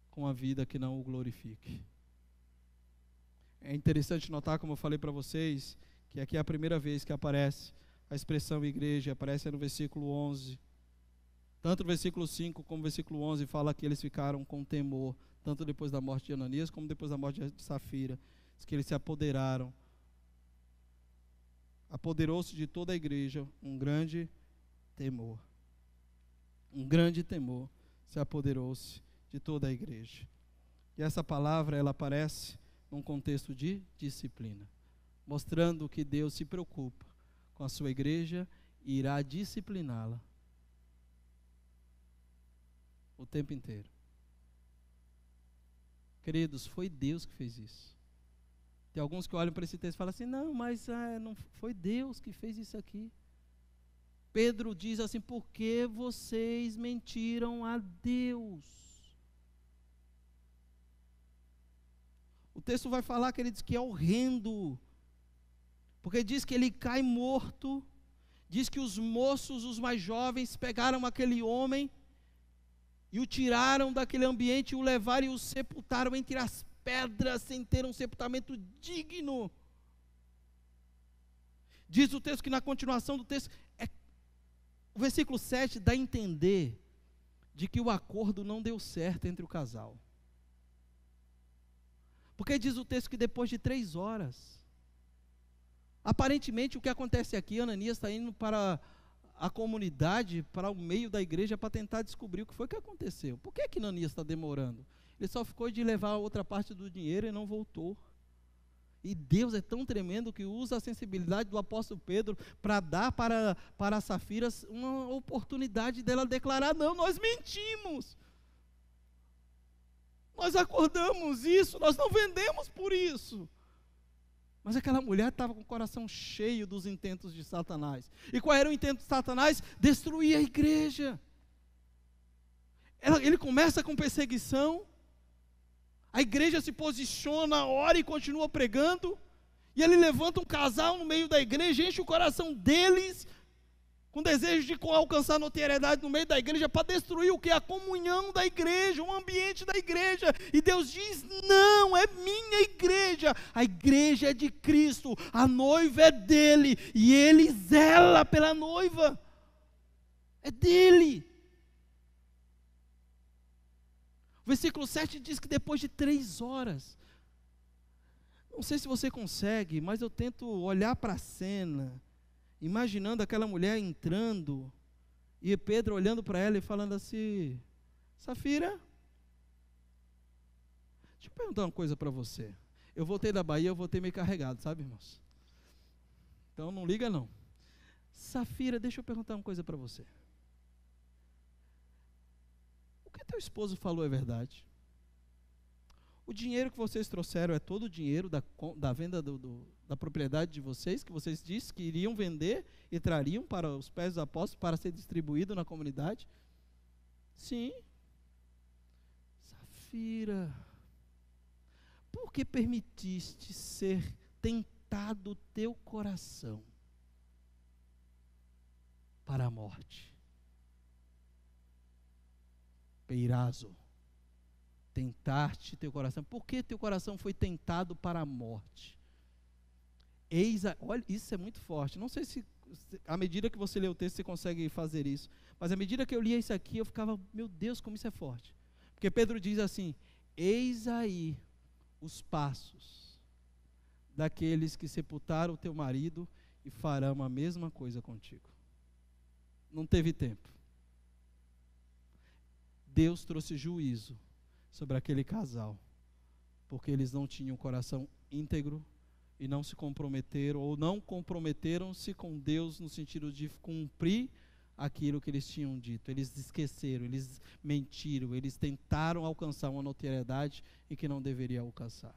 com a vida que não o glorifique. É interessante notar, como eu falei para vocês, que aqui é a primeira vez que aparece a expressão igreja, aparece no versículo 11. Tanto no versículo 5 como no versículo 11 fala que eles ficaram com temor, tanto depois da morte de Ananias como depois da morte de Safira. Diz que eles se apoderaram. Apoderou-se de toda a igreja um grande temor. Um grande temor se apoderou-se de toda a igreja. E essa palavra, ela aparece num contexto de disciplina, mostrando que Deus se preocupa com a sua igreja e irá discipliná-la o tempo inteiro. Queridos, foi Deus que fez isso. Tem alguns que olham para esse texto e falam assim: não, mas não foi Deus que fez isso aqui. Pedro diz assim: por que vocês mentiram a Deus? O texto vai falar, queridos, que é horrendo, porque diz que ele cai morto, diz que os moços, os mais jovens, pegaram aquele homem e o tiraram daquele ambiente, o levaram e o sepultaram entre as pedras, sem ter um sepultamento digno. Diz o texto que na continuação do texto, o versículo 7 dá a entender de que o acordo não deu certo entre o casal. Porque diz o texto que depois de 3 horas, aparentemente o que acontece aqui, Ananias está indo para a comunidade, para o meio da igreja, para tentar descobrir o que foi que aconteceu. Por que Ananias está demorando? Ele só ficou de levar a outra parte do dinheiro e não voltou. E Deus é tão tremendo que usa a sensibilidade do apóstolo Pedro para dar para a Safira uma oportunidade dela declarar: não, nós mentimos. Nós acordamos isso, nós não vendemos por isso. Mas aquela mulher estava com o coração cheio dos intentos de Satanás. E qual era o intento de Satanás? Destruir a igreja. Ele começa com perseguição, a igreja se posiciona, ora e continua pregando, e ele levanta um casal no meio da igreja, enche o coração deles com desejo de alcançar notoriedade no meio da igreja, para destruir o que? A comunhão da igreja, o ambiente da igreja. E Deus diz: não, é minha igreja, a igreja é de Cristo, a noiva é dele, e ele zela pela noiva, é dele. O versículo 7 diz que depois de 3 horas, não sei se você consegue, mas eu tento olhar para a cena imaginando aquela mulher entrando, e Pedro olhando para ela e falando assim: Safira, deixa eu perguntar uma coisa para você. Eu voltei da Bahia, eu voltei meio carregado, sabe, irmãos? Então não liga não. Safira, deixa eu perguntar uma coisa para você. O que teu esposo falou é verdade? O dinheiro que vocês trouxeram é todo o dinheiro da venda da propriedade de vocês, que vocês disseram que iriam vender e trariam para os pés dos apóstolos para ser distribuído na comunidade? Sim. Safira, por que permitiste ser tentado o teu coração para a morte? Peirazo, tentar-te teu coração. Por que teu coração foi tentado para a morte? Olha, isso é muito forte. Não sei se, à medida que você lê o texto, você consegue fazer isso. Mas à medida que eu lia isso aqui, eu ficava, meu Deus, como isso é forte. Porque Pedro diz assim: eis aí os passos daqueles que sepultaram o teu marido e farão a mesma coisa contigo. Não teve tempo. Deus trouxe juízo sobre aquele casal, porque eles não tinham coração íntegro e não se comprometeram, ou não comprometeram-se com Deus no sentido de cumprir aquilo que eles tinham dito. Eles esqueceram, eles mentiram, eles tentaram alcançar uma notoriedade em que não deveriam alcançar.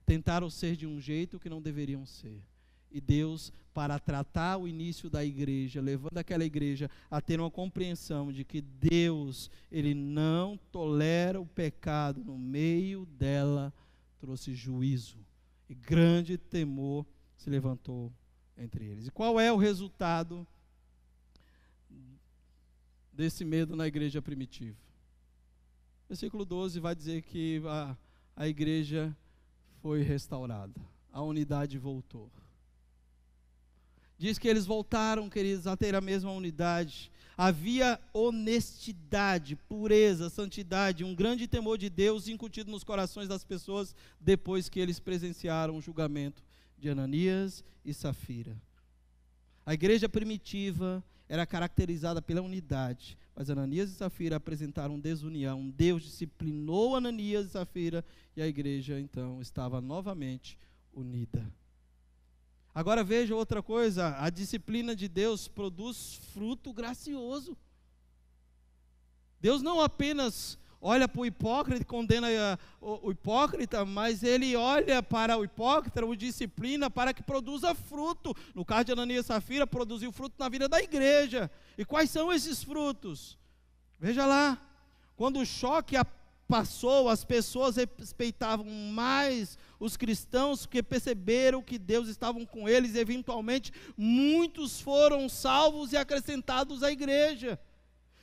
Tentaram ser de um jeito que não deveriam ser. E Deus, para tratar o início da igreja, levando aquela igreja a ter uma compreensão de que Deus, Ele não tolera o pecado no meio dela, trouxe juízo. E grande temor se levantou entre eles. E qual é o resultado desse medo na igreja primitiva? Versículo 12 vai dizer que a igreja foi restaurada, a unidade voltou. Diz que eles voltaram, queridos, a ter a mesma unidade. Havia honestidade, pureza, santidade, um grande temor de Deus incutido nos corações das pessoas depois que eles presenciaram o julgamento de Ananias e Safira. A igreja primitiva era caracterizada pela unidade, mas Ananias e Safira apresentaram desunião. Deus disciplinou Ananias e Safira e a igreja então estava novamente unida. Agora veja outra coisa: a disciplina de Deus produz fruto gracioso. Deus não apenas olha para o hipócrita e condena o hipócrita, mas Ele olha para o hipócrita, o disciplina para que produza fruto. No caso de Ananias e Safira, produziu fruto na vida da igreja. E quais são esses frutos? Veja lá, quando o choque passou, as pessoas respeitavam mais os cristãos, porque perceberam que Deus estava com eles, e eventualmente muitos foram salvos e acrescentados à igreja.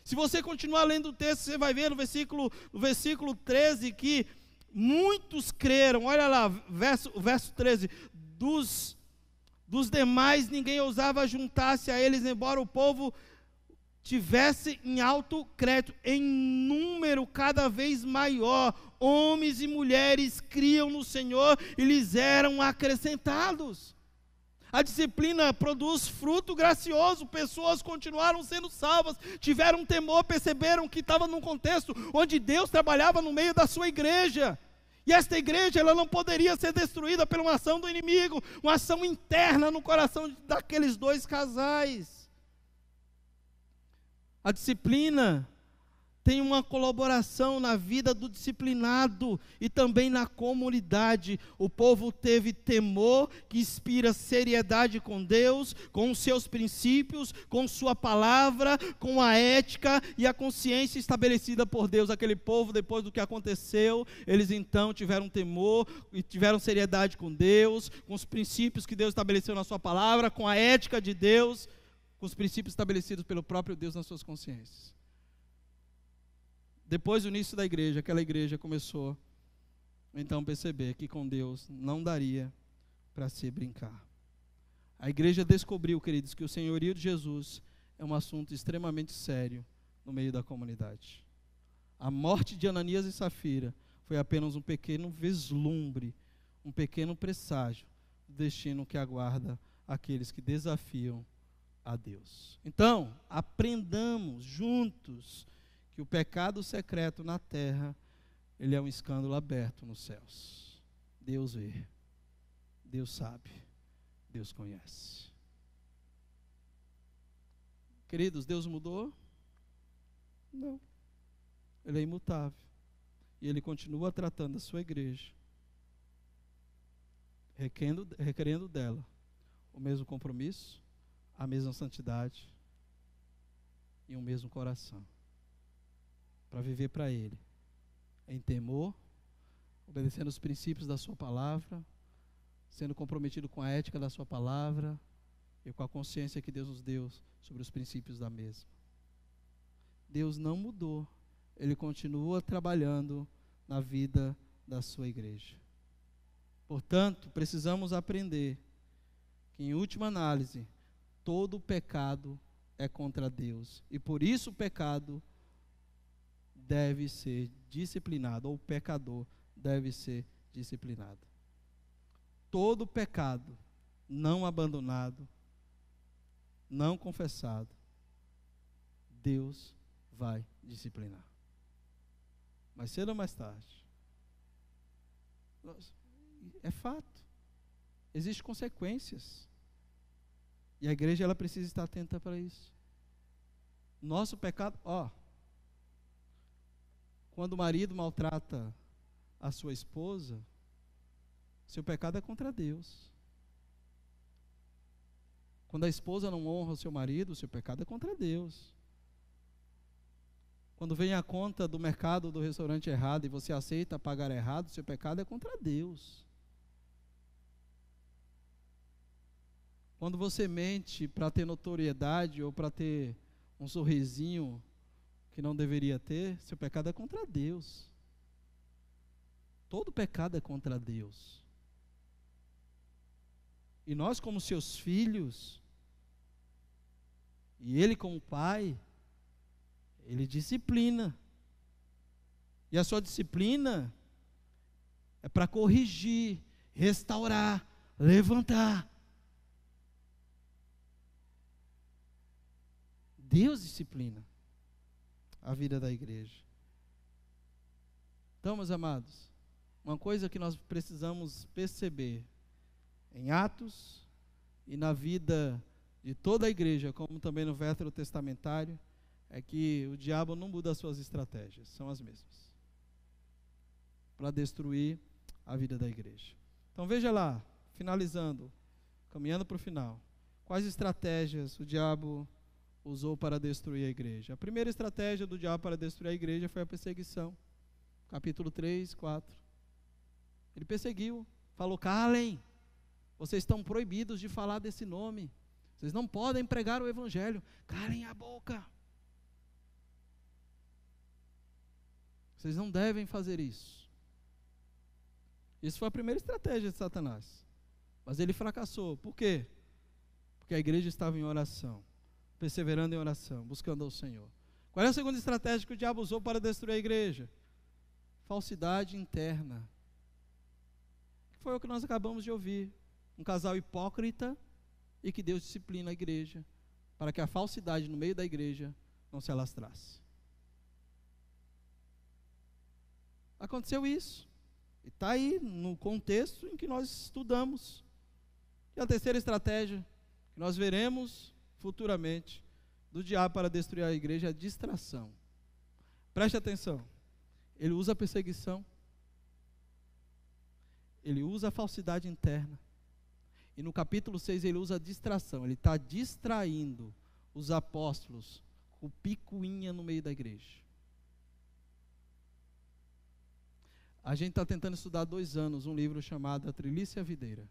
Se você continuar lendo o texto, você vai ver no versículo 13, que muitos creram. Olha lá, verso 13, dos demais ninguém ousava juntar-se a eles, embora o povo tivesse em alto crédito, em número cada vez maior, homens e mulheres criam no Senhor e lhes eram acrescentados. A disciplina produz fruto gracioso, pessoas continuaram sendo salvas, tiveram temor, perceberam que estava num contexto onde Deus trabalhava no meio da sua igreja. E esta igreja, ela não poderia ser destruída por uma ação do inimigo, uma ação interna no coração daqueles dois casais. A disciplina tem uma colaboração na vida do disciplinado e também na comunidade. O povo teve temor, que inspira seriedade com Deus, com os seus princípios, com sua palavra, com a ética e a consciência estabelecida por Deus. Aquele povo, depois do que aconteceu, eles então tiveram temor e tiveram seriedade com Deus, com os princípios que Deus estabeleceu na sua palavra, com a ética de Deus, com os princípios estabelecidos pelo próprio Deus nas suas consciências. Depois do início da igreja, aquela igreja começou então a perceber que com Deus não daria para se brincar. A igreja descobriu, queridos, que o senhorio de Jesus é um assunto extremamente sério no meio da comunidade. A morte de Ananias e Safira foi apenas um pequeno vislumbre, um pequeno presságio do destino que aguarda aqueles que desafiam a Deus. Então, aprendamos juntos que o pecado secreto na terra, ele é um escândalo aberto nos céus. Deus vê, Deus sabe, Deus conhece. Queridos, Deus mudou? Não. Ele é imutável. E Ele continua tratando a sua igreja, requerendo dela o mesmo compromisso, a mesma santidade e o mesmo coração, para viver para Ele, em temor, obedecendo os princípios da sua palavra, sendo comprometido com a ética da sua palavra e com a consciência que Deus nos deu sobre os princípios da mesma. Deus não mudou, Ele continua trabalhando na vida da sua igreja. Portanto, precisamos aprender que, em última análise, todo pecado é contra Deus, e por isso o pecado deve ser disciplinado, ou o pecador deve ser disciplinado. Todo pecado não abandonado, não confessado, Deus vai disciplinar. Mais cedo ou mais tarde. É fato. Existem consequências. E a igreja, ela precisa estar atenta para isso. Nosso pecado, quando o marido maltrata a sua esposa, seu pecado é contra Deus. Quando a esposa não honra o seu marido, seu pecado é contra Deus. Quando vem a conta do mercado do restaurante errado e você aceita pagar errado, seu pecado é contra Deus. Quando você mente para ter notoriedade ou para ter um sorrisinho que não deveria ter, seu pecado é contra Deus. Todo pecado é contra Deus. E nós, como seus filhos, e Ele como Pai, Ele disciplina. E a sua disciplina é para corrigir, restaurar, levantar. Deus disciplina a vida da igreja. Então, meus amados, uma coisa que nós precisamos perceber em Atos e na vida de toda a igreja, como também no Veterotestamentário, é que o diabo não muda as suas estratégias, são as mesmas, para destruir a vida da igreja. Então veja lá, finalizando, caminhando para o final, quais estratégias o diabo usou para destruir a igreja. A primeira estratégia do diabo para destruir a igreja foi a perseguição. Capítulo 3, 4. Ele perseguiu, falou: calem, vocês estão proibidos de falar desse nome, vocês não podem pregar o evangelho, calem a boca. Vocês não devem fazer isso. Isso foi a primeira estratégia de Satanás. Mas ele fracassou. Por quê? Porque a igreja estava em oração, perseverando em oração, buscando ao Senhor. Qual é a segunda estratégia que o diabo usou para destruir a igreja? Falsidade interna. Foi o que nós acabamos de ouvir. Um casal hipócrita e que Deus disciplina a igreja para que a falsidade no meio da igreja não se alastrasse. Aconteceu isso. E está aí no contexto em que nós estudamos. E a terceira estratégia que nós veremos futuramente do diabo para destruir a igreja é a distração. Preste atenção. Ele usa a perseguição. Ele usa a falsidade interna. E no capítulo 6 ele usa a distração. Ele está distraindo os apóstolos com picuinha no meio da igreja. A gente está tentando estudar há 2 anos um livro chamado A Trilice e a Videira.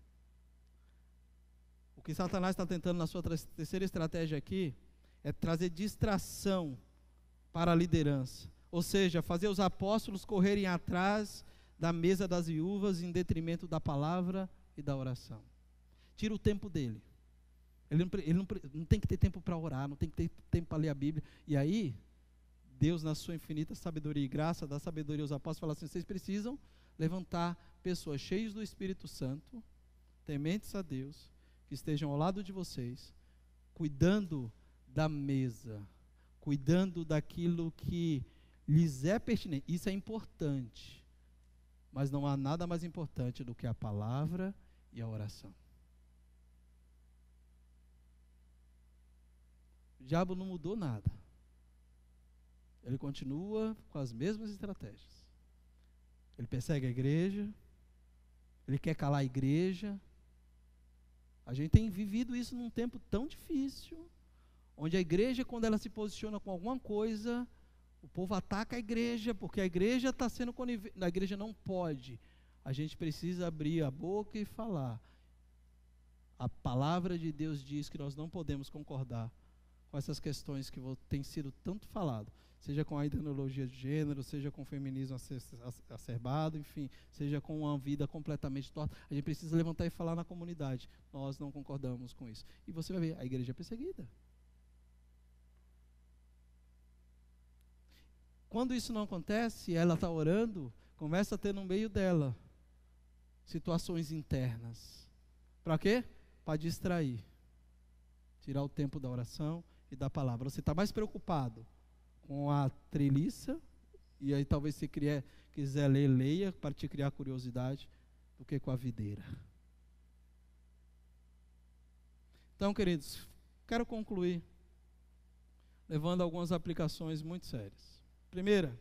O que Satanás está tentando na sua terceira estratégia aqui é trazer distração para a liderança. Ou seja, fazer os apóstolos correrem atrás da mesa das viúvas em detrimento da palavra e da oração. Tira o tempo dele. Ele não tem que ter tempo para orar, não tem que ter tempo para ler a Bíblia. E aí, Deus, na sua infinita sabedoria e graça, dá sabedoria aos apóstolos, fala assim: vocês precisam levantar pessoas cheias do Espírito Santo, tementes a Deus, que estejam ao lado de vocês, cuidando da mesa, cuidando daquilo que lhes é pertinente. Isso é importante, mas não há nada mais importante do que a palavra e a oração. O diabo não mudou nada. Ele continua com as mesmas estratégias. Ele persegue a igreja, ele quer calar a igreja. A gente tem vivido isso num tempo tão difícil, onde a igreja, quando ela se posiciona com alguma coisa, o povo ataca a igreja, porque a igreja está sendo conivente. A igreja não pode. A gente precisa abrir a boca e falar. A palavra de Deus diz que nós não podemos concordar com essas questões que têm sido tanto falado, seja com a ideologia de gênero, seja com o feminismo acerbado, enfim, seja com uma vida completamente torta. A gente precisa levantar e falar na comunidade, nós não concordamos com isso. E você vai ver, a igreja é perseguida. Quando isso não acontece, ela está orando, começa a ter no meio dela situações internas. Para quê? Para distrair. Tirar o tempo da oração e da palavra. Você está mais preocupado com a treliça, e aí talvez se quiser ler, leia, para te criar curiosidade, do que com a videira. Então, queridos, quero concluir levando algumas aplicações muito sérias. Primeira,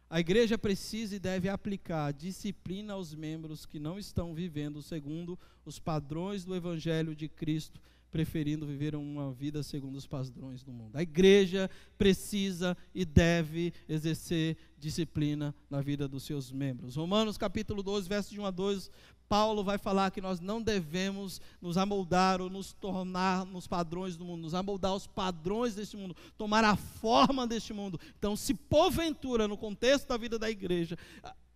a igreja precisa e deve aplicar disciplina aos membros que não estão vivendo segundo os padrões do Evangelho de Cristo, preferindo viver uma vida segundo os padrões do mundo. A igreja precisa e deve exercer disciplina na vida dos seus membros. Romanos capítulo 12, versos de 1 a 2, Paulo vai falar que nós não devemos nos amoldar ou nos tornar nos padrões do mundo, nos amoldar aos padrões deste mundo, tomar a forma deste mundo. Então, se porventura, no contexto da vida da igreja,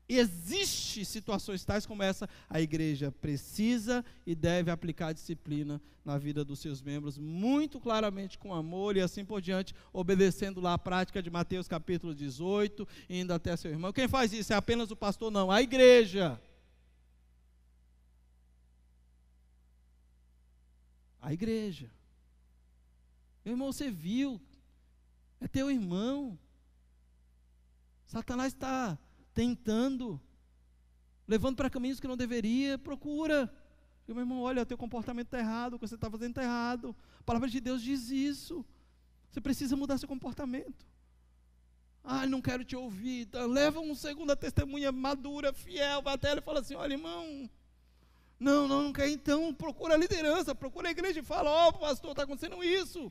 existe situações tais como essa, a igreja precisa e deve aplicar disciplina na vida dos seus membros, muito claramente com amor e assim por diante, obedecendo lá a prática de Mateus capítulo 18, indo até seu irmão. Quem faz isso? É apenas o pastor? Não, a igreja. A igreja. Meu irmão, você viu, é teu irmão. Satanás está tentando, levando para caminhos que não deveria. Procura. E meu irmão, olha, teu comportamento está errado, o que você está fazendo está errado. A palavra de Deus diz isso. Você precisa mudar seu comportamento. Ah, não quero te ouvir. Então, leva uma segunda testemunha madura, fiel, vai até ela e fala assim: olha, irmão, não quer, então procura a liderança, procura a igreja e fala: ó, pastor, está acontecendo isso.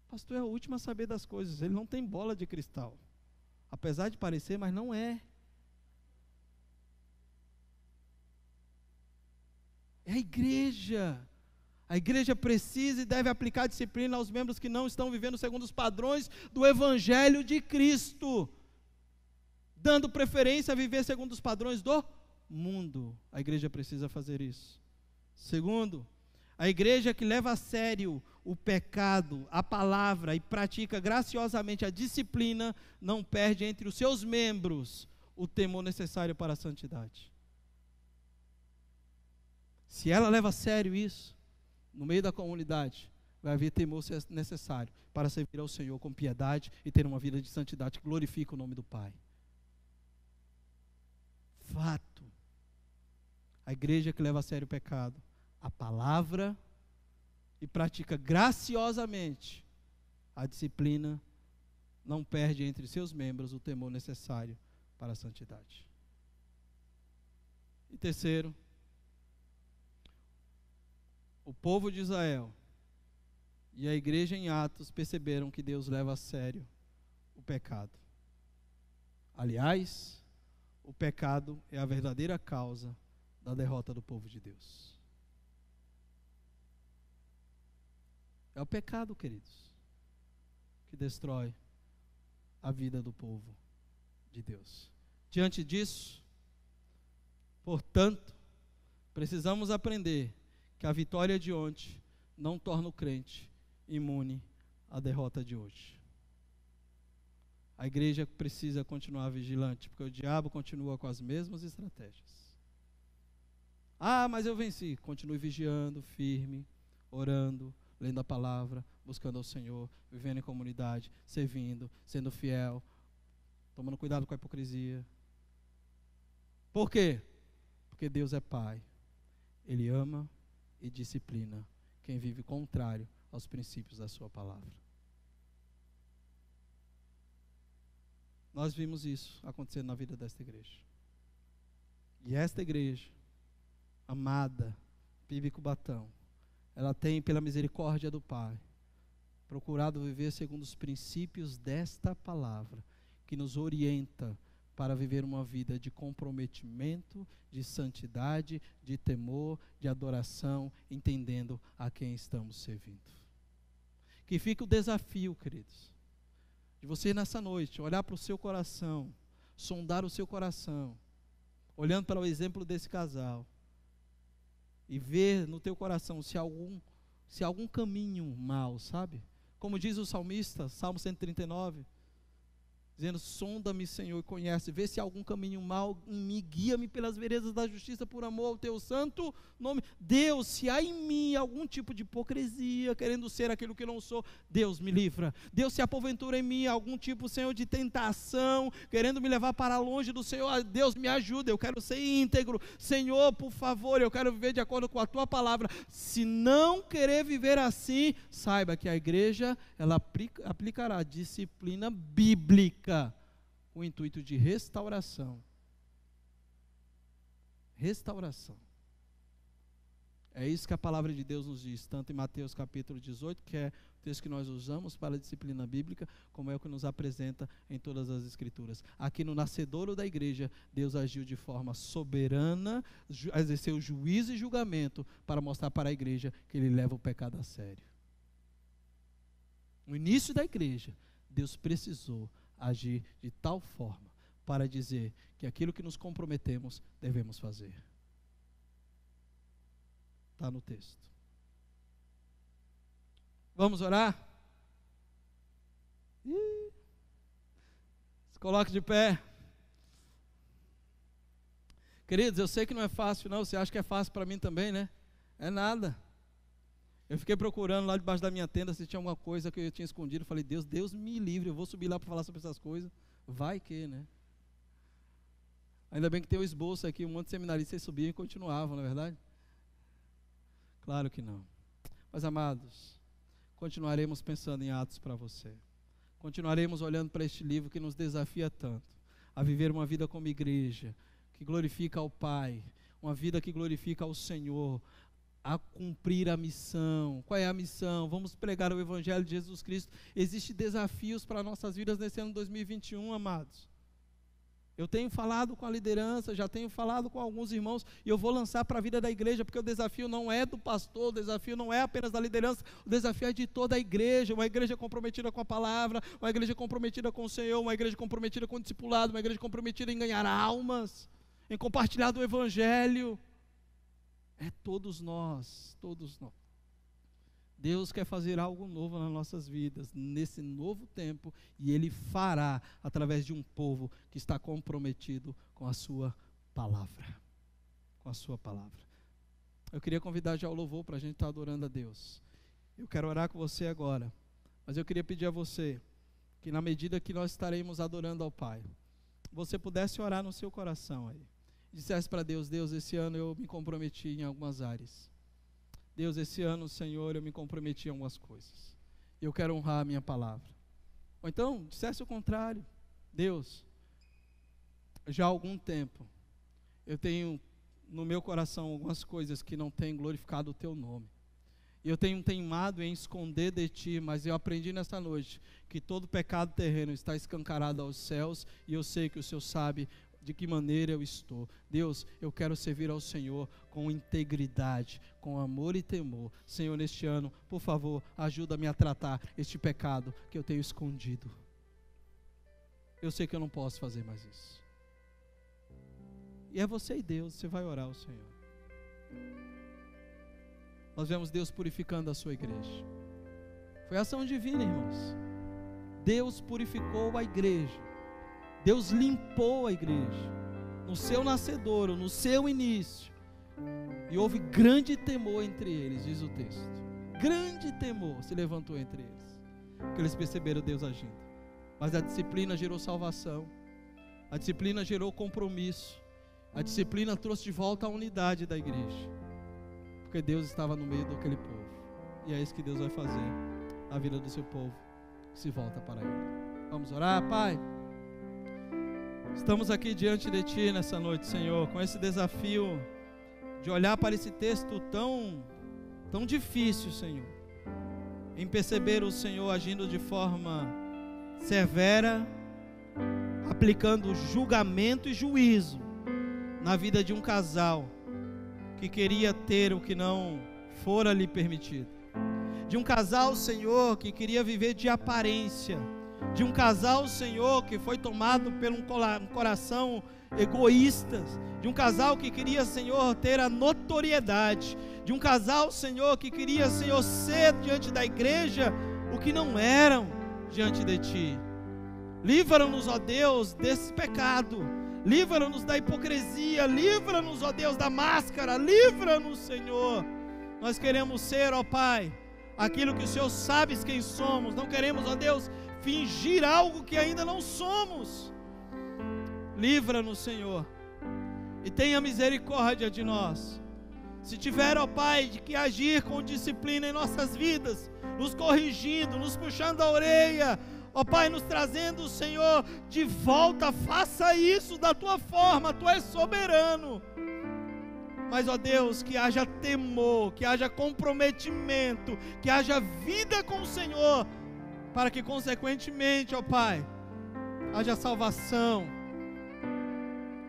O pastor é o último a saber das coisas, ele não tem bola de cristal. Apesar de parecer, mas não é. É a igreja. A igreja precisa e deve aplicar disciplina aos membros que não estão vivendo segundo os padrões do Evangelho de Cristo, dando preferência a viver segundo os padrões do mundo. A igreja precisa fazer isso. Segundo, a igreja que leva a sério o pecado, a palavra e pratica graciosamente a disciplina, não perde entre os seus membros o temor necessário para a santidade. Se ela leva a sério isso, no meio da comunidade, vai haver temor necessário para servir ao Senhor com piedade e ter uma vida de santidade que glorifica o nome do Pai. Fato. A igreja que leva a sério o pecado, a palavra e pratica graciosamente a disciplina, não perde entre seus membros o temor necessário para a santidade. E terceiro, o povo de Israel e a igreja em Atos perceberam que Deus leva a sério o pecado. Aliás, o pecado é a verdadeira causa da derrota do povo de Deus. É o pecado, queridos, que destrói a vida do povo de Deus. Diante disso, portanto, precisamos aprender que a vitória de ontem não torna o crente imune à derrota de hoje. A igreja precisa continuar vigilante, porque o diabo continua com as mesmas estratégias. Ah, mas eu venci. Continue vigiando, firme, orando, lendo a palavra, buscando ao Senhor, vivendo em comunidade, servindo, sendo fiel, tomando cuidado com a hipocrisia. Por quê? Porque Deus é Pai. Ele ama e disciplina quem vive contrário aos princípios da sua palavra. Nós vimos isso acontecendo na vida desta igreja. E esta igreja, amada, PIB Cubatão, ela tem, pela misericórdia do Pai, procurado viver segundo os princípios desta palavra, que nos orienta para viver uma vida de comprometimento, de santidade, de temor, de adoração, entendendo a quem estamos servindo. Que fica o desafio, queridos, de você nessa noite olhar para o seu coração, sondar o seu coração, olhando para o exemplo desse casal, e ver no teu coração se há algum caminho mau, sabe? Como diz o salmista, Salmo 139, dizendo: sonda-me, Senhor, e conhece, vê se há algum caminho mau em mim, guia-me pelas veredas da justiça por amor ao teu santo nome. Deus, se há em mim algum tipo de hipocrisia, querendo ser aquilo que eu não sou, Deus me livra. Deus, se há porventura em mim algum tipo, Senhor, de tentação, querendo me levar para longe do Senhor, Deus me ajuda, eu quero ser íntegro. Senhor, por favor, eu quero viver de acordo com a tua palavra. Se não querer viver assim, saiba que a igreja, ela aplicará a disciplina bíblica, com o intuito de restauração. Restauração. É isso que a palavra de Deus nos diz, tanto em Mateus capítulo 18, que é o texto que nós usamos para a disciplina bíblica, como é o que nos apresenta em todas as escrituras. Aqui no nascedouro da igreja, Deus agiu de forma soberana, exerceu juízo e julgamento para mostrar para a igreja que Ele leva o pecado a sério. No início da igreja, Deus precisou agir de tal forma para dizer que aquilo que nos comprometemos devemos fazer. Está no texto. Vamos orar? Se coloque de pé. Queridos, eu sei que não é fácil não, você acha que é fácil para mim também, né? É nada. Eu fiquei procurando lá debaixo da minha tenda se tinha alguma coisa que eu tinha escondido. Falei: Deus me livre, eu vou subir lá para falar sobre essas coisas. Vai que, né? Ainda bem que tem o esboço aqui, um monte de seminaristas subiam e continuavam, não é verdade? Claro que não. Mas, amados, continuaremos pensando em Atos para você. Continuaremos olhando para este livro que nos desafia tanto a viver uma vida como igreja, que glorifica ao Pai, uma vida que glorifica ao Senhor, a cumprir a missão. Qual é a missão? Vamos pregar o Evangelho de Jesus Cristo. Existem desafios para nossas vidas nesse ano 2021, amados. Eu tenho falado com a liderança, já tenho falado com alguns irmãos, e eu vou lançar para a vida da igreja, porque o desafio não é do pastor, o desafio não é apenas da liderança, o desafio é de toda a igreja, uma igreja comprometida com a palavra, uma igreja comprometida com o Senhor, uma igreja comprometida com o discipulado, uma igreja comprometida em ganhar almas, em compartilhar do Evangelho. É todos nós, todos nós. Deus quer fazer algo novo nas nossas vidas, nesse novo tempo, e Ele fará através de um povo que está comprometido com a sua palavra. Com a sua palavra. Eu queria convidar já o louvor para a gente estar adorando a Deus. Eu quero orar com você agora, mas eu queria pedir a você, que na medida que nós estaremos adorando ao Pai, você pudesse orar no seu coração aí. Dissesse para Deus: Deus, esse ano eu me comprometi em algumas áreas. Deus, esse ano, Senhor, eu me comprometi em algumas coisas. Eu quero honrar a minha palavra. Ou então, dissesse o contrário: Deus, já há algum tempo, eu tenho no meu coração algumas coisas que não têm glorificado o Teu nome. E eu tenho teimado em esconder de Ti, mas eu aprendi nesta noite que todo pecado terreno está escancarado aos céus, e eu sei que o Senhor sabe de que maneira eu estou. Deus, eu quero servir ao Senhor com integridade, com amor e temor. Senhor, neste ano, por favor, ajuda-me a tratar este pecado que eu tenho escondido. Eu sei que eu não posso fazer mais isso. E é você e Deus, você vai orar ao Senhor. Nós vemos Deus purificando a sua igreja. Foi ação divina, irmãos. Deus purificou a igreja. Deus limpou a igreja, no seu nascedouro, no seu início, e houve grande temor entre eles, diz o texto. grande temor se levantou entre eles, porque eles perceberam Deus agindo. Mas a disciplina gerou salvação, a disciplina gerou compromisso, a disciplina trouxe de volta a unidade da igreja, porque Deus estava no meio daquele povo. E é isso que Deus vai fazer na vida do seu povo que se volta para Ele. Vamos orar, Pai? Estamos aqui diante de Ti nessa noite, Senhor, com esse desafio de olhar para esse texto tão difícil, Senhor, em perceber o Senhor agindo de forma severa, aplicando julgamento e juízo na vida de um casal que queria ter o que não fora lhe permitido, de um casal, Senhor, que queria viver de aparência, de um casal, Senhor, que foi tomado por um coração egoísta, de um casal que queria, Senhor, ter a notoriedade, de um casal, Senhor, que queria, Senhor, ser diante da igreja o que não eram diante de Ti. Livra-nos, ó Deus, desse pecado, livra-nos da hipocrisia, livra-nos, ó Deus, da máscara, livra-nos, Senhor. Nós queremos ser, ó Pai, aquilo que o Senhor sabe quem somos. Não queremos, ó Deus, fingir algo que ainda não somos. Livra-nos, Senhor, e tenha misericórdia de nós. Se tiver, ó Pai, de que agir com disciplina em nossas vidas, nos corrigindo, nos puxando a orelha, ó Pai, nos trazendo, Senhor, de volta, faça isso da Tua forma, Tu és soberano. Mas, ó Deus, que haja temor, que haja comprometimento, que haja vida com o Senhor, para que consequentemente, ó Pai, haja salvação,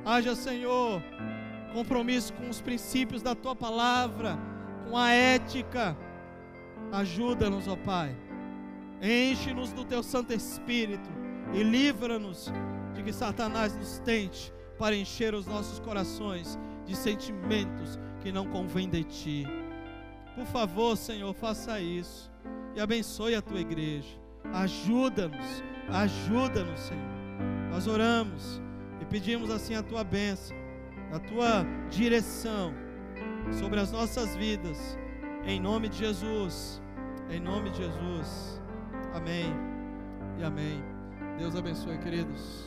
haja, Senhor, compromisso com os princípios da Tua palavra, com a ética. Ajuda-nos, ó Pai, enche-nos do Teu Santo Espírito e livra-nos de que Satanás nos tente para encher os nossos corações de sentimentos que não convêm de Ti. Por favor, Senhor, faça isso e abençoe a Tua igreja. Ajuda-nos, ajuda-nos, Senhor. Nós oramos e pedimos assim a Tua bênção, a Tua direção sobre as nossas vidas, em nome de Jesus, em nome de Jesus. Amém e amém. Deus abençoe, queridos.